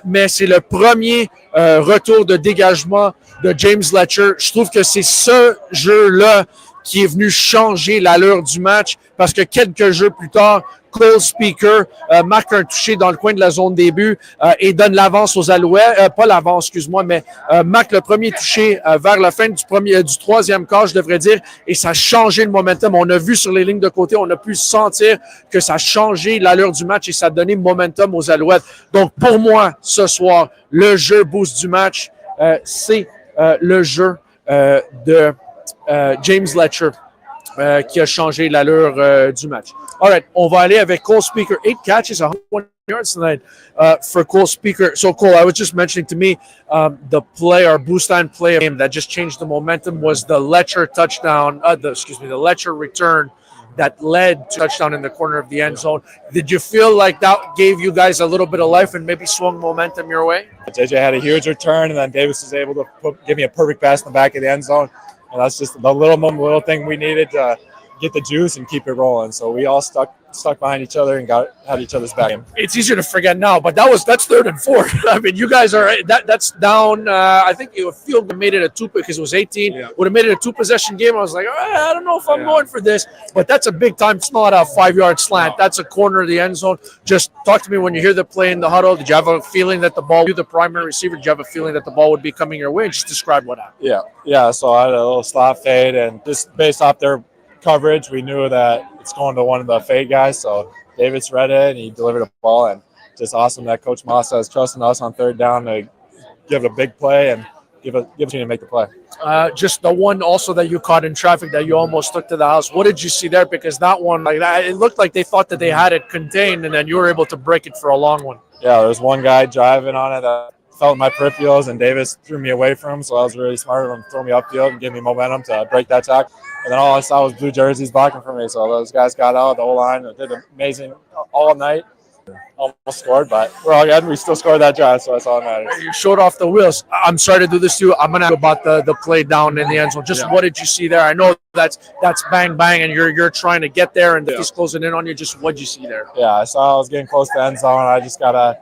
S1: mais c'est le premier retour de dégagement de James Letcher. Je trouve que c'est ce jeu-là qui est venu changer l'allure du match parce que quelques jeux plus tard, Cole Spieker marque un touché dans le coin de la zone début et donne l'avance aux Alouettes. Pas l'avance, excuse-moi, mais marque le premier touché vers la fin du troisième quart, je devrais dire, et ça a changé le momentum. On a vu sur les lignes de côté, on a pu sentir que ça a changé l'allure du match et ça a donné momentum aux Alouettes. Donc, pour moi, ce soir, le jeu boost du match, c'est le jeu de James Letcher qui a changé l'allure du match. All right, on va aller avec Cole Spieker. 8 catches, 101 yards tonight for Cole Spieker. So, Cole, I was just mentioning to me the play, our boost-on play of the game that just changed the momentum was the Letcher touchdown, the Letcher return that led to touchdown in the corner of the end zone. Did you feel like that gave you guys a little bit of life and maybe swung momentum your way?
S9: JJ had a huge return, and then Davis was able to give me a perfect pass in the back of the end zone. And that's just the little thing we needed to get the juice and keep it rolling. So we all stuck behind each other and had each other's back.
S1: It's easier to forget now, but that's 3rd and 4. I mean, you guys are that's down. I think you field made it a 2 because it was 18. Yeah. Would have made it a 2-possession game. I was like, I don't know if I'm going for this, but that's a big time. It's not a 5-yard slant. No. That's a corner of the end zone. Just talk to me when you hear the play in the huddle. Did you have a feeling that the ball, you the primary receiver, did you have a feeling that the ball would be coming your way? Just describe what happened.
S9: Yeah. So I had a little slot fade, and just based off their coverage, we knew that it's going to one of the fade guys. So Davis read it and he delivered a ball, and just awesome that Coach Maas has trusting us on 3rd down to give a big play and give a team to make the play.
S1: Just the one also that you caught in traffic that you almost took to the house. What did you see there? Because that one, like that, it looked like they thought that they had it contained, and then you were able to break it for a long one.
S9: Yeah, there was one guy driving on it that felt my peripherals, and Davis threw me away from him, so I was really smart of him to throw me upfield and give me momentum to break that tackle. And then all I saw was blue jerseys blocking for me, so those guys got out, the O-line, did amazing all night. Almost scored, but we're all good. We still scored that drive, so that's all that matters.
S1: You showed off the wheels. I'm sorry to do this to you. I'm going to ask about the play down in the end zone. Just what did you see there? I know that's bang, bang, and you're trying to get there, and he's closing in on you. Just what did you see there?
S9: Yeah, I saw I was getting close to the end zone. I just got to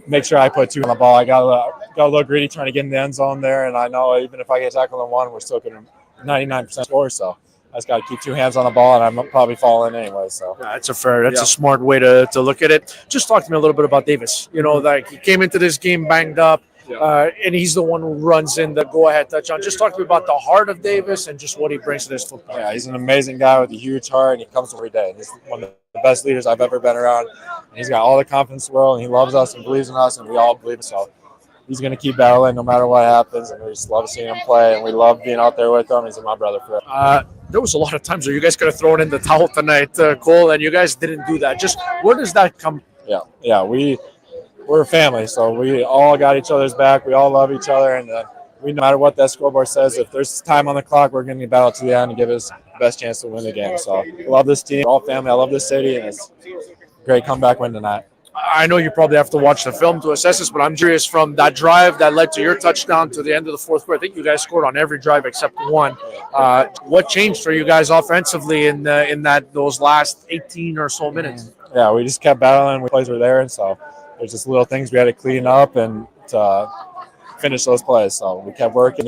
S9: make sure I put 2 on the ball. I got a little greedy trying to get in the end zone there, and I know even if I get tackled on 1, we're still going to 99% score, so I just got to keep 2 hands on the ball, and I'm probably falling anyway. So
S1: that's a smart way to look at it. Just talk to me a little bit about Davis. You know, like he came into this game banged up. and he's the one who runs in the go-ahead touchdown. Just talk to me about the heart of Davis and just what he brings to this football.
S9: Yeah, he's an amazing guy with a huge heart, and he comes every day. He's one of the best leaders I've ever been around. And he's got all the confidence in the world, and he loves us and believes in us, and we all believe in so. He's going to keep battling no matter what happens, and we just love seeing him play, and we love being out there with him. He's my brother forever.
S1: There was a lot of times where you guys could have thrown in the towel tonight, Cole, and you guys didn't do that. Just where does that come?
S9: Yeah, we're a family, so we all got each other's back. We all love each other, and we no matter what that scoreboard says, if there's time on the clock, we're going to battle to the end and give us the best chance to win the game. So I love this team, we're all family. I love this city, and it's a great comeback win tonight.
S1: I know you probably have to watch the film to assess this, but I'm curious from that drive that led to your touchdown to the end of the fourth quarter. I think you guys scored on every drive except one. What changed for you guys offensively in those last 18 or so minutes?
S9: Yeah, we just kept battling. Plays were there, and so there's just little things we had to clean up and to finish those plays. So we kept working.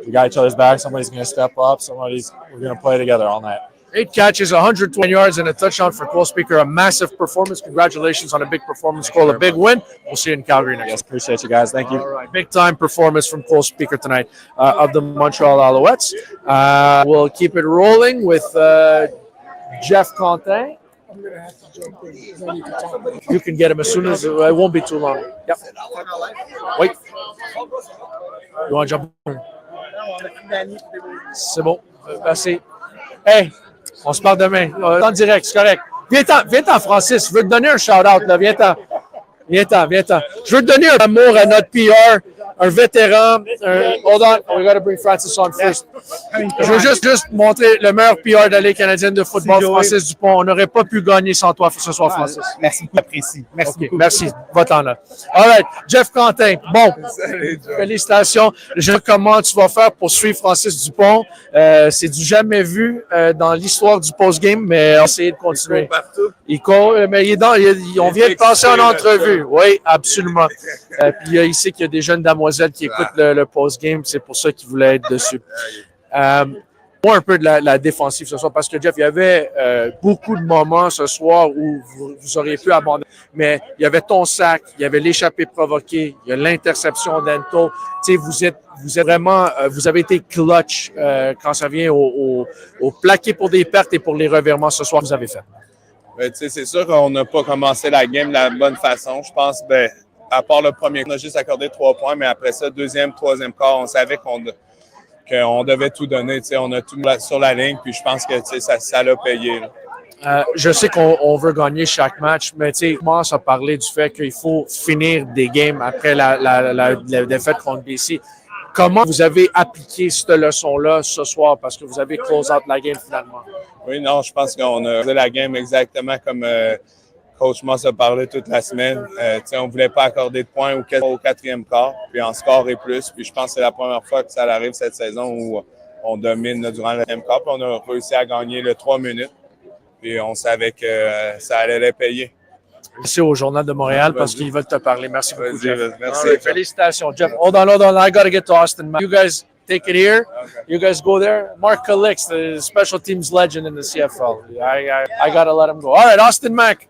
S9: We got each other's back. Somebody's going to step up. We're going to play together all night.
S1: 8 catches, 120 yards, and a touchdown for Cole Spieker. A massive performance. Congratulations on a big performance, Cole. A big win. We'll see you in Calgary next.
S9: Yes, appreciate you guys. Thank you.
S1: All right. Big-time performance from Cole Spieker tonight of the Montreal Alouettes. We'll keep it rolling with Jeff Quentin. You can get him as soon as it won't be too long. Yep. Wait. You want to jump? C'est bon. Merci. Hey, on se parle demain. En direct, c'est correct. Viens-t'en, Francis. Je veux te donner un shout-out. Viens-t'en. Je veux te donner un amour à notre PR, un vétéran. Hold on, we got to bring Francis on first. Je veux juste montrer le meilleur PR de la Ligue canadienne de football, Francis Dupont. On n'aurait pas pu gagner sans toi ce soir, Francis.
S2: Merci beaucoup, apprécie. Merci beaucoup.
S1: Merci, va-t'en là. All right, Jeff Quentin. Bon, félicitations. Je sais comment tu vas faire pour suivre Francis Dupont. C'est du jamais vu dans l'histoire du post-game, mais on va essayer de continuer. Il court, mais on vient de passer en entrevue. Oui, absolument. Puis il sait qu'il y a des jeunes damoiselles qui écoutent le post-game. C'est pour ça qu'ils voulaient être dessus. Moi, un peu de la défensive ce soir, parce que Jeff, il y avait beaucoup de moments ce soir où vous auriez pu abandonner. Mais il y avait ton sac, il y avait l'échappée provoquée, il y a l'interception d'Ento. Tu sais, vous êtes vraiment, vous avez été clutch quand ça vient au plaqué pour des pertes et pour les revirements ce soir, vous avez fait.
S10: C'est sûr qu'on n'a pas commencé la game de la bonne façon. Je pense, à part le premier, on a juste accordé 3 points, mais après ça, deuxième, troisième quart, on savait qu'on devait tout donner. On a tout mis sur la ligne, puis je pense que ça l'a payé.
S1: Je sais qu'on veut gagner chaque match, mais tu commence à parler du fait qu'il faut finir des games après la défaite contre BC. Comment vous avez appliqué cette leçon-là ce soir parce que vous avez close out la game finalement?
S10: Oui, non, je pense qu'on a fait la game exactement comme Coach Maas a parlé toute la semaine. On ne voulait pas accorder de points au quatrième quart, puis en score et plus. Puis je pense que c'est la première fois que ça arrive cette saison où on domine durant le deuxième quart. Puis on a réussi à gagner le 3 minutes. Puis on savait que ça allait les payer.
S1: Merci au Journal de Montréal parce qu'ils veulent te parler. Merci beaucoup, Jeff.
S10: Merci.
S1: Right, félicitations, Jeff. Hold on. I got to get to Austin. You guys take it here. Okay. You guys go there. Mark Calix, the special teams legend in the CFL. I got to let him go. All right, Austin Mack,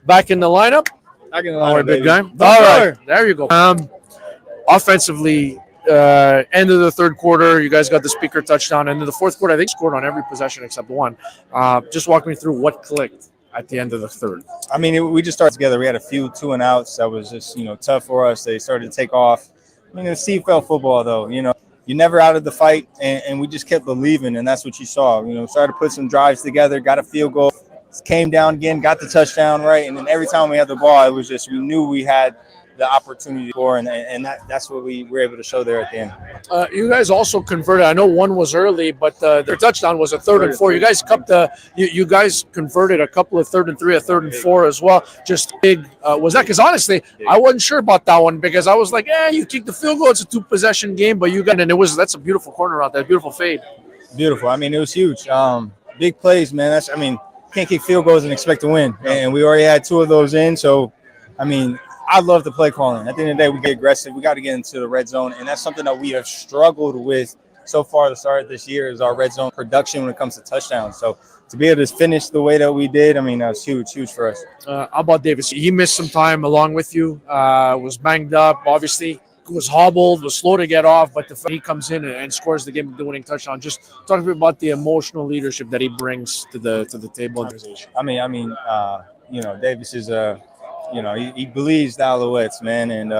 S1: back in the lineup.
S10: Back in the lineup,
S1: big guy. All right, there you go. Offensively, end of the third quarter, you guys got the Spieker touchdown. End of the fourth quarter, I think scored on every possession except one. Just walk me through what clicked at the end of the third.
S11: I mean, we just started together. We had a few 2-and-outs that was just, tough for us. They started to take off. I mean, it's CFL football, though. You never out of the fight, and we just kept believing, and that's what you saw. Started to put some drives together, got a field goal, came down again, got the touchdown, right? And then every time we had the ball, it was just we knew we had the opportunity to score, and that's what we were able to show there at the end.
S1: You guys also converted. I know one was early, but their touchdown was a 3rd and 4. You guys you guys converted a couple of 3rd and 3, a 3rd and 4 as well. Just big. Was that because honestly, I wasn't sure about that one because I was like, you kick the field goal. It's a 2-possession game, but you got and that's a beautiful corner out there, beautiful fade.
S11: Beautiful. I mean, it was huge. Big plays, man. Can't kick field goals and expect to win, and we already had 2 of those in. So, I mean, I love the play calling. At the end of the day, we get aggressive. We got to get into the red zone, and that's something that we have struggled with so far. The start of this year is our red zone production when it comes to touchdowns. So to be able to finish the way that we did, I mean, that was huge for us.
S1: How about Davis? He missed some time along with you. Was banged up. Obviously, was hobbled, was slow to get off, but he comes in and scores the game-winning touchdown. Just talk to me about the emotional leadership that he brings to the table.
S11: Davis is he believes the Alouettes, man, and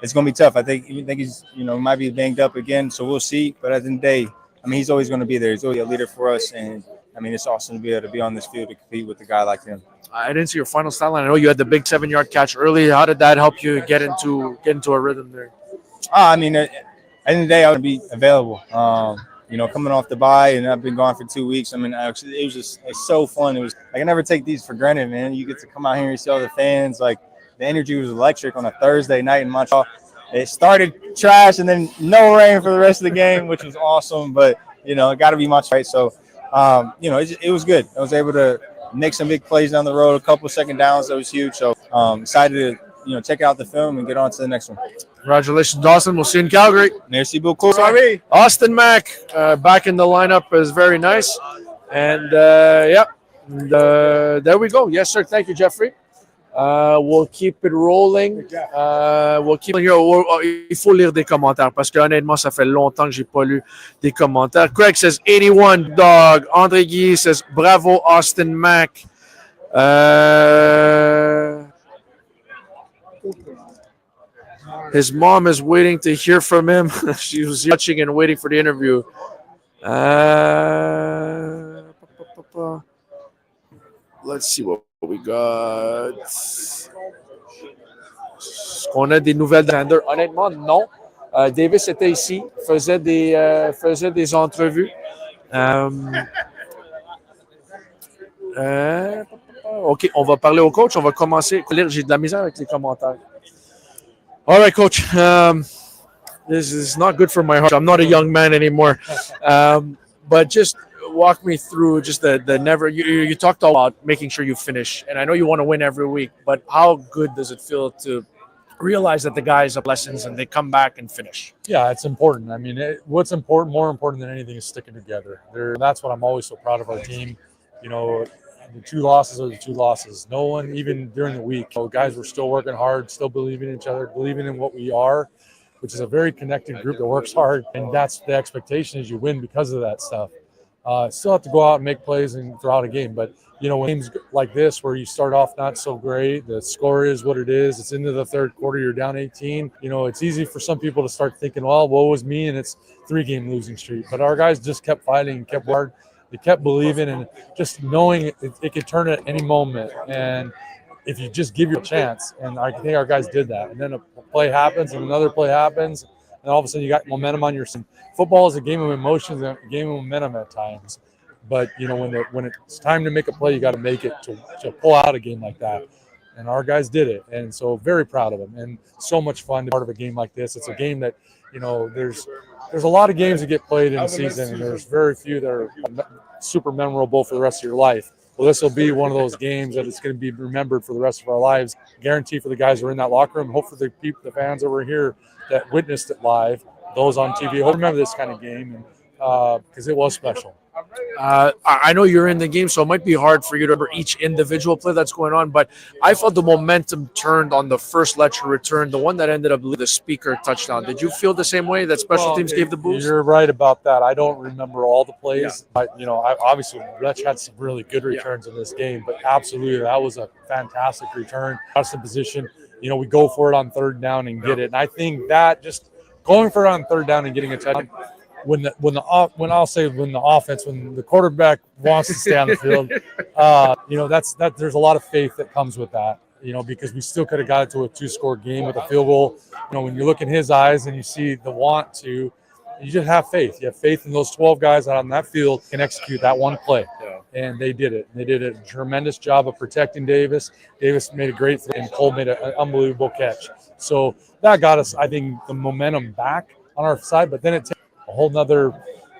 S11: it's gonna be tough. I think he's might be banged up again, so we'll see. But at the end of the day, he's always going to be there. He's always a leader for us, and it's awesome to be able to be on this field to compete with a guy like him.
S1: I didn't see your final stat line. I know you had the big 7-yard catch early. How did that help you get into a rhythm there?
S11: At the end of the day, I would be available. Coming off the bye, and I've been gone for 2 weeks. It was so fun. It was I never take these for granted, man. You get to come out here and see all the fans. Like the energy was electric on a Thursday night in Montreal. It started trash and then no rain for the rest of the game, which was awesome. But it got to be much right. So, it was good. I was able to make some big plays down the road, a couple of second downs that was huge. So, excited to check out the film and get on to the next one.
S1: Congratulations, Dawson. We'll see you in Calgary.
S11: Merci beaucoup.
S1: Austin Mack back in the lineup is very nice. And, there we go. Yes, sir. Thank you, Jeffrey. We'll keep it rolling. Il faut lire des commentaires parce que honnêtement, ça fait longtemps que j'ai pas lu des commentaires. Craig says 81 dog. André Guy says bravo Austin Mack. His mom is waiting to hear from him. She was watching and waiting for the interview. Let's see what we got. Est-ce qu'on a des nouvelles de Callender? Honnêtement, non. Davis était ici, faisait des entrevues. OK, on va parler au coach. On va commencer. J'ai de la misère avec les commentaires. All right, coach. This is not good for my heart. I'm not a young man anymore. But just walk me through just the never. You talked about making sure you finish, and I know you want to win every week. But how good does it feel to realize that the guys have lessons and they come back and finish?
S12: Yeah, it's important. What's important, more important than anything, is sticking together. That's what I'm always so proud of our team. The 2 losses are the 2 losses. No one, even during the week, guys were still working hard, still believing in each other, believing in what we are, which is a very connected group that works hard. And that's the expectation, is you win because of that stuff. Still have to go out and make plays and throughout a game. But, when games like this where you start off not so great, the score is what it is. It's into the third quarter, you're down 18. It's easy for some people to start thinking, well, woe is me, and it's 3-game losing streak. But our guys just kept fighting and kept hard. They kept believing and just knowing it could turn at any moment. And if you just give your chance, and I think our guys did that. And then a play happens and another play happens, and all of a sudden you got momentum on your side. Football is a game of emotions and a game of momentum at times. But, when it's time to make a play, you got to make it to pull out a game like that. And our guys did it. And so very proud of them. And so much fun to be part of a game like this. It's a game that, there's a lot of games that get played in a season, and there's very few that are super memorable for the rest of your life. Well, this will be one of those games that it's going to be remembered for the rest of our lives. Guarantee for the guys who are in that locker room. Hope for the fans that were here that witnessed it live, those on TV. Hope remember this kind of game, because it was special.
S1: I know you're in the game, so it might be hard for you to remember each individual play that's going on, but I felt the momentum turned on the first Letcher return, the one that ended up the Spieker touchdown. Did you feel the same way, that special teams gave the boost?
S12: You're right about that. I don't remember all the plays. Yeah. Obviously, Letch had some really good returns in this game, but absolutely, that was a fantastic return. Us in position, we go for it on 3rd down and get it. And I think that just going for it on 3rd down and getting a touchdown, when the offense, when the quarterback wants to stay on the field, there's a lot of faith that comes with that, because we still could have got it to a 2-score game with a field goal. When you look in his eyes and you see the want to, you just have faith. You have faith in those 12 guys out on that field can execute that one play. Yeah. And they did it. They did a tremendous job of protecting Davis. Davis made a great throw, and Cole made an unbelievable catch. So that got us, I think, the momentum back on our side, but then it takes a whole nother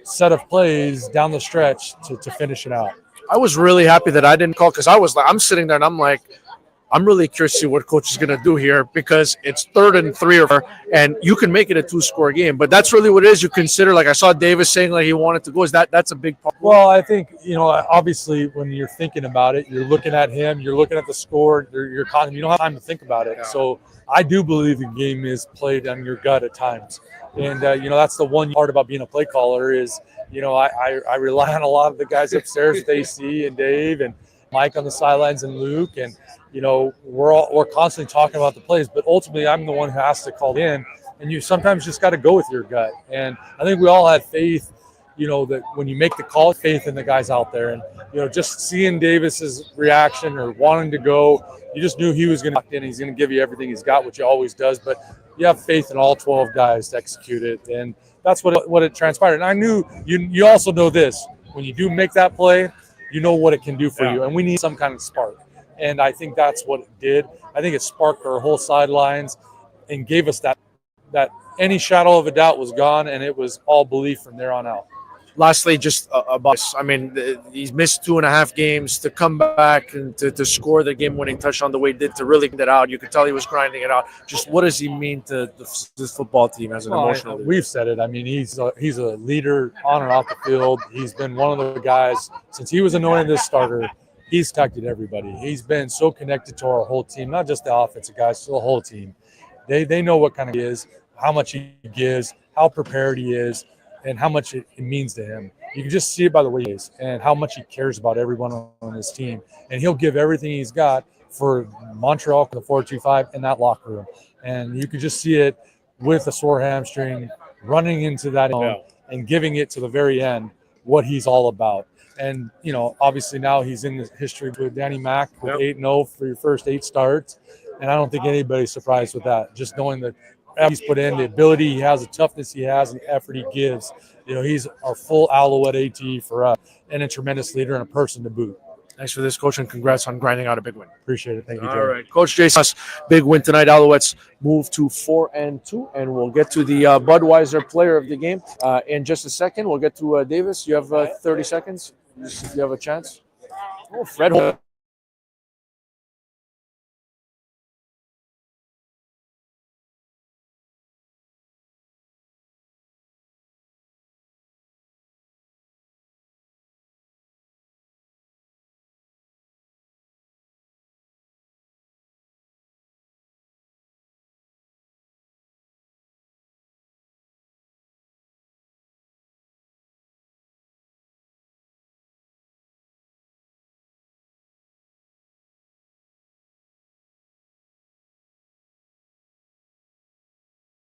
S12: set of plays down the stretch to finish it out.
S1: I was really happy that I didn't call, because I'm sitting there and I'm like, I'm really curious to see what coach is going to do here because it's 3rd and 3 or 4, and you can make it a 2-score game. But that's really what it is. You consider, like I saw Davis saying, like he wanted to go. That's a big part?
S12: Well, I think, obviously when you're thinking about it, you're looking at him, you're looking at the score, you don't have time to think about it. Yeah. So I do believe the game is played on your gut at times. And, that's the one part about being a play caller is, I rely on a lot of the guys upstairs, Theis and Dave and Mike on the sidelines and Luke. And, we're constantly talking about the plays, but ultimately I'm the one who has to call in. And you sometimes just got to go with your gut. And I think we all had faith, that when you make the call, faith in the guys out there. And, just seeing Davis's reaction or wanting to go, you just knew he was going to lock in. He's going to give you everything he's got, which he always does. But you have faith in all 12 guys to execute it. And that's what it transpired. And I knew you also know this. When you do make that play, you know what it can do for you. And we need some kind of spark. And I think that's what it did. I think it sparked our whole sidelines and gave us that any shadow of a doubt was gone, and it was all belief from there on out.
S1: Lastly, just about this. I mean, he's missed 2.5 games to come back and to score the game-winning touchdown the way he did, to really get it out. You could tell he was grinding it out. Just what does he mean to this football team as an emotional leader?
S12: We've said it. I mean, he's a leader on and off the field. He's been one of the guys since he was anointed as starter. He's connected everybody. He's been so connected to our whole team, not just the offensive guys, to the whole team. They know what kind of he is, how much he gives, how prepared he is, and how much it means to him. You can just see it by the way he is and how much he cares about everyone on his team. And he'll give everything he's got for Montreal, the 4-2-5, in that locker room. And you could just see it with a sore hamstring, running into that and giving it to the very end what he's all about. And, obviously now he's in the history with Danny Mack with 8-0 for your first 8 starts. And I don't think anybody's surprised with that. Just knowing that he's put in, the ability he has, the toughness he has, and the effort he gives. He's our full Alouette AT for us and a tremendous leader and a person to boot.
S1: Thanks for this, Coach, and congrats on grinding out a big win.
S12: Appreciate it. Thank you, Joe.
S1: All right. Coach Jason Maas, big win tonight. Alouettes move to 4-2, and we'll get to the Budweiser player of the game in just a second. We'll get to Davis. You have 30 seconds. If you have a chance. Oh, Fred.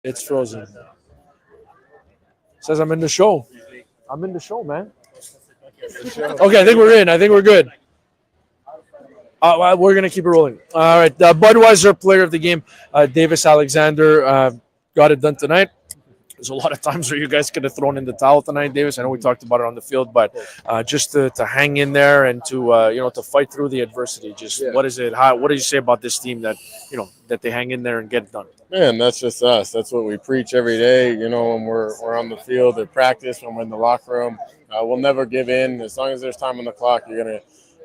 S1: It's frozen. Says I'm in the show. I'm in the show, man. Okay, I think we're in. I think we're good. We're going to keep it rolling. All right, the Budweiser player of the game, Davis Alexander, got it done tonight. There's a lot of times where you guys could have thrown in the towel tonight, Davis. I know we talked about it on the field, but just to hang in there and to fight through the adversity. Just what is it? What do you say about this team that that they hang in there and get it done?
S13: Man, that's just us. That's what we preach every day. When we're on the field at practice, when we're in the locker room, we'll never give in. As long as there's time on the clock, you're gonna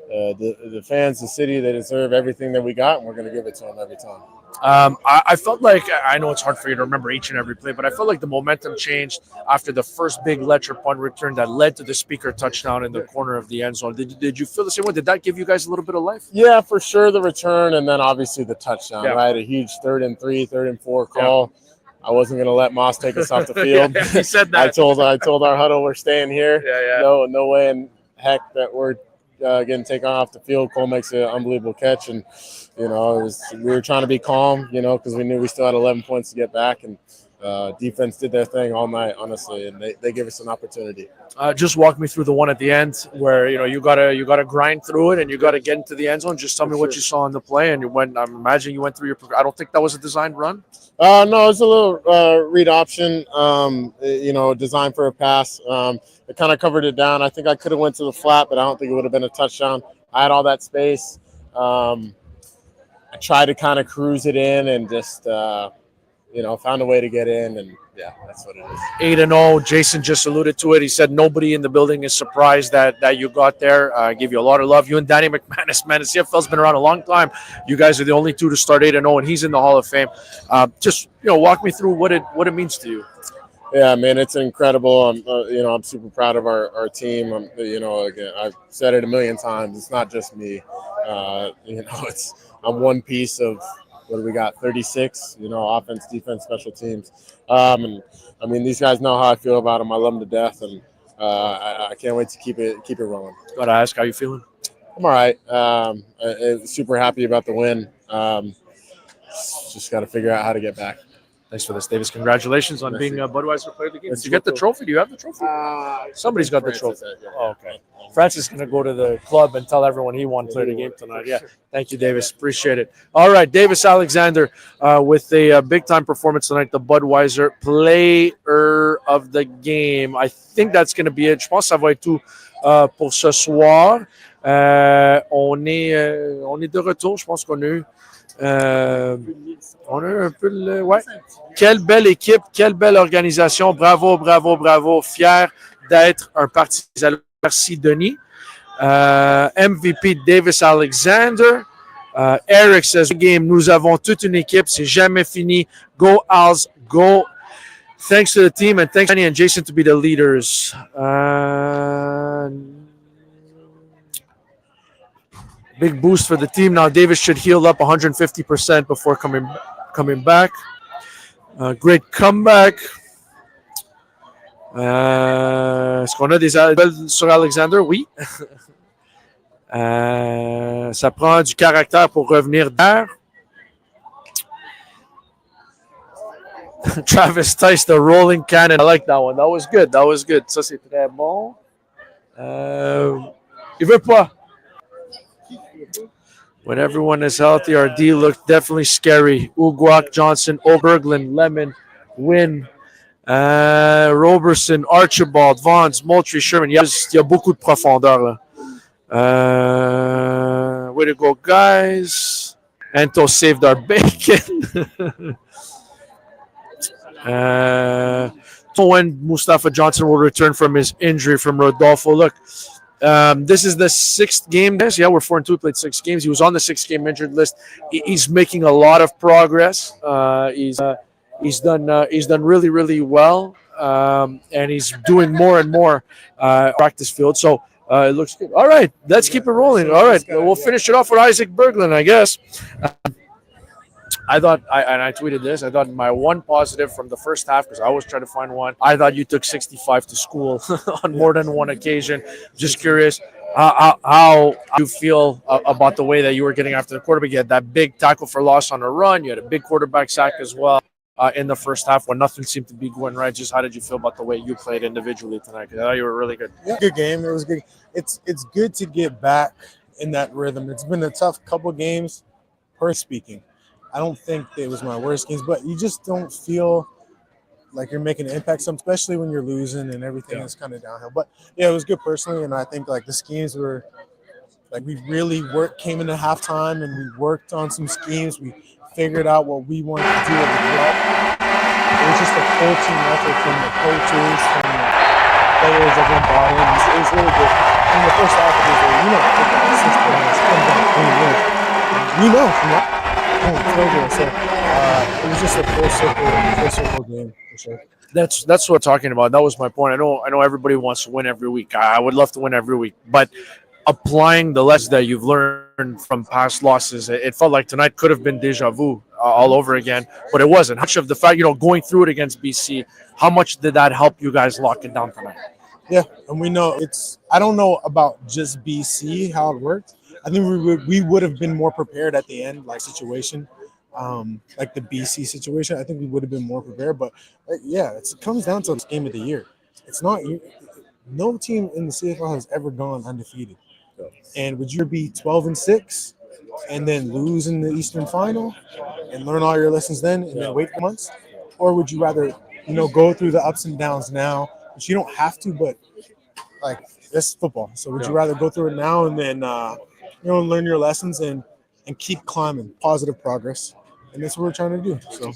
S13: the fans, the city, they deserve everything that we got, and we're gonna give it to them every time.
S1: I felt like, I know it's hard for you to remember each and every play, but I felt like the momentum changed after the first big Letcher punt return that led to the Spieker touchdown in the corner of the end zone. Did you feel the same way? Did that give you guys a little bit of life?
S13: Yeah, for sure, the return, and then obviously the touchdown, right? A huge 3rd and 3, 3rd and 4 call. I wasn't going to let Maas take us off the field.
S1: He said that.
S13: I told our huddle we're staying here. No way in heck that we're getting taken off the field. Cole makes an unbelievable catch, and we were trying to be calm, because we knew we still had 11 points to get back, and defense did their thing all night, honestly, and they gave us an opportunity.
S1: Just walk me through the one at the end where you gotta grind through it and you gotta get into the end zone. Just tell me what you saw in the play, and I'm imagining you went through your. I don't think that was a designed run.
S13: No, it's a little read option. Designed for a pass. It kind of covered it down. I think I could have went to the flat, but I don't think it would have been a touchdown. I had all that space. I tried to kind of cruise it in and just found a way to get in, and yeah, that's what it is.
S1: 8-0. Jason just alluded to it. He said nobody in the building is surprised that you got there. I give you a lot of love. You and Danny McManus, man, the CFL's been around a long time. You guys are the only two to start 8-0, and he's in the Hall of Fame. Just walk me through what it means to you.
S13: Yeah, man, it's incredible. I'm super proud of our team. Again, I've said it a million times. It's not just me. I'm one piece of what do we got? 36. Offense, defense, special teams. And I mean, these guys know how I feel about them. I love them to death, and I can't wait to keep it rolling.
S1: Gotta ask, how you feeling?
S13: I'm all right. Super happy about the win. Just got to figure out how to get back.
S1: Thanks for this, Davis. Congratulations on being a Budweiser Player of the Game. Did you get the trophy? Do you have the trophy? Somebody's got the trophy. Oh, okay. Francis is going to go to the club and tell everyone he won Player of the Game tonight. Yeah. Thank you, Davis. Appreciate it. All right. Davis Alexander with a big-time performance tonight, the Budweiser Player of the Game. I think that's going to be it. Je pense que ça va être tout pour ce soir. On est de retour. Je pense qu'on a eu on a un peu le... Ouais. Quelle belle équipe, quelle belle organisation. Bravo, bravo, bravo. Fier d'être un parti des Alouettes. Merci, Denis. MVP Davis Alexander. Eric says, game, nous avons toute une équipe. C'est jamais fini. Go, Als, go. Thanks to the team and thanks Danny and Jason to be the leaders. Big boost for the team. Now Davis should heal up 150% before coming back. Great comeback. Est-ce qu'on a des appels sur Alexander? Oui. Ça prend du caractère pour revenir d'air. Travis Theis, the rolling cannon. I like that one. That was good. That was good. Ça, c'est très bon. Il veut pas. When everyone is healthy, our D looked definitely scary. Uguak, Johnson, Berglund, Lemon, Wynn, Roberson, Archibald, Vance, Moultrie, Sherman. Il y a beaucoup de profondeur là. Way to go, guys. Ento saved our bacon. When Mustafa Johnson will return from his injury from Rodolfo. Look, this is the 6th game. Yeah, we're 4-2. Played 6 games. He was on the 6-game injured list. He's making a lot of progress. He's done really, really well, and he's doing more and more practice field. So it looks good. All right, let's keep it rolling. All right, we'll finish it off with Adeyemi-Berglund, I guess. I thought, and I tweeted this, I thought my one positive from the first half, because I always try to find one, I thought you took 65 to school on more than one occasion. Just curious how you feel about the way that you were getting after the quarterback. You had that big tackle for loss on a run. You had a big quarterback sack as well in the first half when nothing seemed to be going right. Just how did you feel about the way you played individually tonight? Because I thought you were really good.
S14: Yeah, good game. It was good. It's good to get back in that rhythm. It's been a tough couple games, per speaking. I don't think it was my worst games, but you just don't feel like you're making an impact, especially when you're losing and everything is kind of downhill. But yeah, it was good personally, and I think like the schemes were like we really came into halftime and we worked on some schemes. We figured out what we wanted to do at the club. It was just a full team effort from the coaches, from the players, everyone bought in. It was really good. In the first half, it was like, we know from that. So it was just a full circle game for sure.
S1: That's what we're talking about. That was my point. I know everybody wants to win every week. I would love to win every week, but applying the lessons that you've learned from past losses, it felt like tonight could have been deja vu all over again, but it wasn't. Much of the fact, going through it against BC, how much did that help you guys lock it down tonight?
S14: Yeah, and we know I don't know about just BC how it worked. I think we would have been more prepared at the end, situation, like the BC situation. I think we would have been more prepared. But it comes down to this game of the year. It's not no team in the CFL has ever gone undefeated. And would you be 12-6 and then lose in the Eastern Final and learn all your lessons then and then wait for months, or would you rather go through the ups and downs now, which you don't have to, but that's football. So would you rather go through it now and then learn your lessons and keep climbing, positive progress, and that's what we're trying to do. So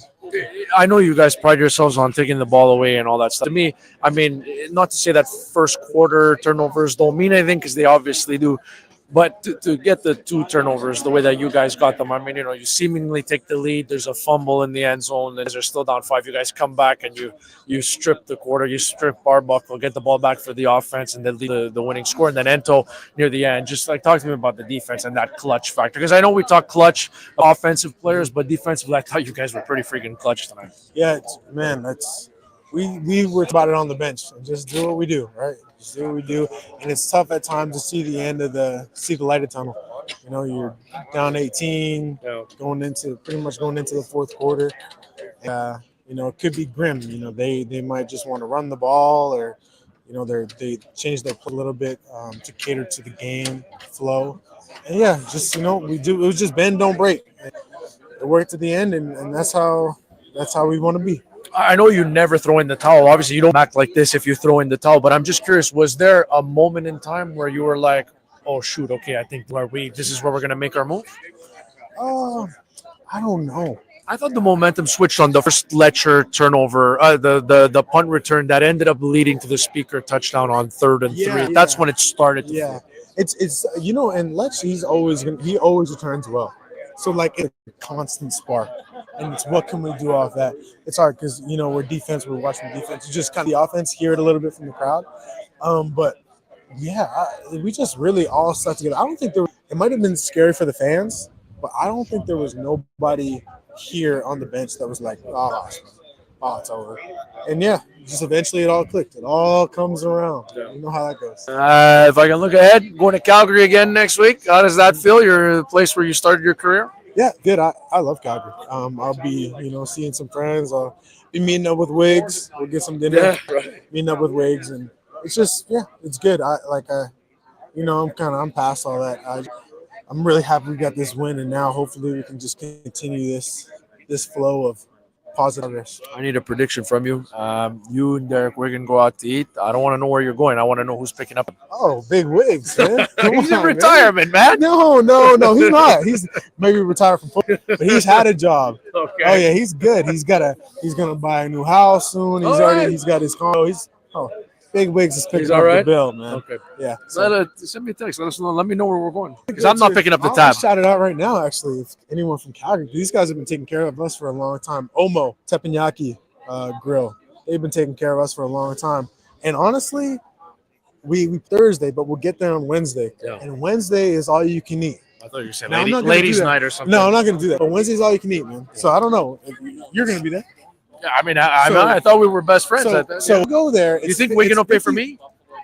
S1: I know you guys pride yourselves on taking the ball away and all that stuff. To me, I mean, not to say that first quarter turnovers don't mean anything because they obviously do. But to get the 2 turnovers the way that you guys got them, I mean, you seemingly take the lead. There's a fumble in the end zone. They're still down 5. You guys come back and you strip the quarter. You strip Arbuckle, get the ball back for the offense, and then lead the winning score. And then Ento near the end. Just like talk to me about the defense and that clutch factor. Because I know we talk clutch offensive players, but defensively, I thought you guys were pretty freaking clutch tonight.
S14: Yeah, we were about it on the bench. Just do what we do, right? Just do what we do. And it's tough at times to see the light of the tunnel. You're down 18, going into the fourth quarter. It could be grim. They might just want to run the ball, or they change their play a little bit to cater to the game flow. And we do. It was just bend, don't break. It worked at the end, and that's how we want to be.
S1: I know you never throw in the towel. Obviously, you don't act like this if you throw in the towel. But I'm just curious, was there a moment in time where you were like, oh, shoot, okay, I think this is where we're going to make our move?
S14: I don't know.
S1: I thought the momentum switched on the first Letcher turnover, the punt return that ended up leading to the Spieker touchdown on 3rd and 3.
S14: Yeah.
S1: That's when it started.
S14: Yeah. It's and Letcher, he always returns well. So, it's a constant spark. And it's what can we do off that? It's hard because, we're watching defense. You just kind of the offense, hear it a little bit from the crowd. But, we just really all stuck together. I don't think it might have been scary for the fans, but I don't think there was nobody here on the bench that was like, oh, it's over. And, just eventually it all clicked. It all comes around. You know how that goes.
S1: If I can look ahead, going to Calgary again next week, how does that feel? You're the place where you started your career?
S14: Yeah, good. I love Calgary. I'll be, seeing some friends. I'll be meeting up with Wiggs. We'll get some dinner.
S1: Yeah, right.
S14: Meeting up with Wiggs, and it's just, it's good. I'm past all that. I'm really happy we got this win, and now hopefully we can just continue this flow of positiveness.
S1: I need a prediction from you. You and Derek, we're going to go out to eat. I don't want to know where you're going. I want to know who's picking up.
S14: Oh, big Wiggs, man.
S1: He's in retirement, man.
S14: No, he's not. He's maybe retired from football, but he's had a job.
S1: Okay.
S14: Oh yeah, he's good. He's gonna buy a new house soon. He's got his car. Big Wiggs is picking up the bill, man.
S1: Okay.
S14: Yeah.
S1: Send me a text. Let me know where we're going. Because I'm not picking up the
S14: I'll
S1: tab.
S14: shout it out right now, actually. If anyone from Calgary, these guys have been taking care of us for a long time. Omo Teppanyaki Grill. They've been taking care of us for a long time. And honestly, we Thursday, but we'll get there on Wednesday. Yeah. And Wednesday is all you can eat.
S1: I thought you were saying
S14: ladies'
S1: night or something.
S14: No, I'm not going to do that. But Wednesday's all you can eat, man. So I don't know. You're going to be there.
S1: Yeah, I mean, I thought we were best friends.
S14: So we'll go there.
S1: You think Wigan will pay for me?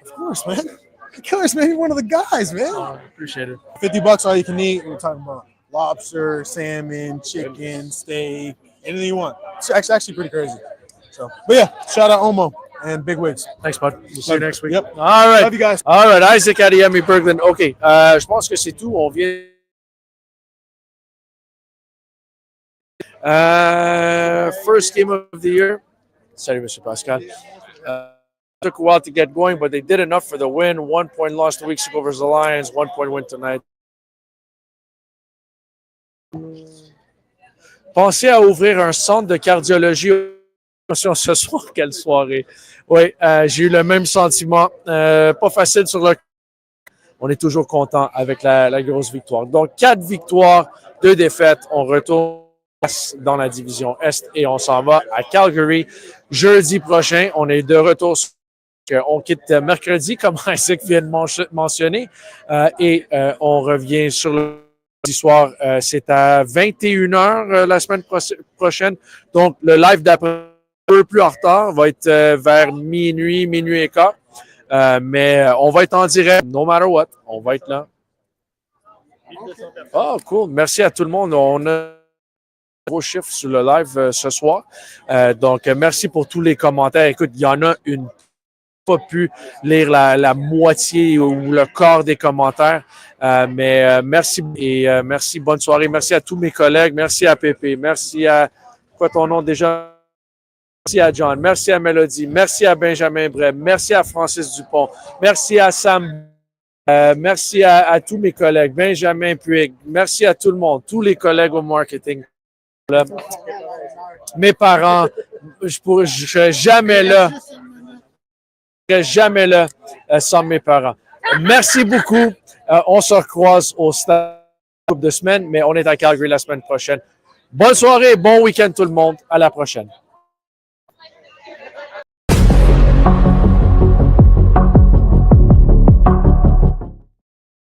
S14: Of course, man. Of course, man. You're one of the guys, man.
S1: Appreciate it.
S14: $50 all you can eat. We're talking about lobster, salmon, chicken, steak, anything you want. It's actually pretty crazy. But shout out Omo and Big Wigs.
S1: Thanks, bud. We'll see you next week.
S14: Yep.
S1: All right.
S14: Love you guys.
S1: All right. Isaac Adeyemi-Berglund. OK. Je pense que c'est tout. On vient. First game of the year. Sorry, Mr. Pascal. Took a while to get going, but they did enough for the win. 1 point loss 2 weeks ago versus the Lions. 1 point win tonight. Pensez à ouvrir un centre de cardiologie ce soir. Quelle soirée. Oui, j'ai eu le même sentiment. Pas facile sur le... On est toujours content avec la grosse victoire. Donc, 4 victoires, 2 défaites. On retourne dans la division Est et on s'en va à Calgary. Jeudi prochain, on est de retour. On quitte mercredi, comme Isaac vient de mentionner, et on revient sur le jeudi soir. C'est à 21h la semaine prochaine. Donc, le live d'après, un peu plus en retard, va être vers minuit et quart. Mais on va être en direct, no matter what. On va être là. Oh, cool. Merci à tout le monde. On a gros chiffre sur le live ce soir. Donc, merci pour tous les commentaires. Écoute, il y en a une pas pu lire la moitié ou le quart des commentaires. Mais merci et merci. Bonne soirée. Merci à tous mes collègues. Merci à Pépé. Merci à... Quoi ton nom déjà? Merci à John. Merci à Mélodie. Merci à Benjamin Bray. Merci à Francis Dupont. Merci à Sam. Merci à tous mes collègues. Benjamin Puig. Merci à tout le monde. Tous les collègues au marketing. Mes parents, je serais jamais là. Je serais jamais là sans mes parents. Merci beaucoup. On se recroise au stade de semaine, mais on est à Calgary la semaine prochaine. Bonne soirée, bon week-end tout le monde. À la prochaine.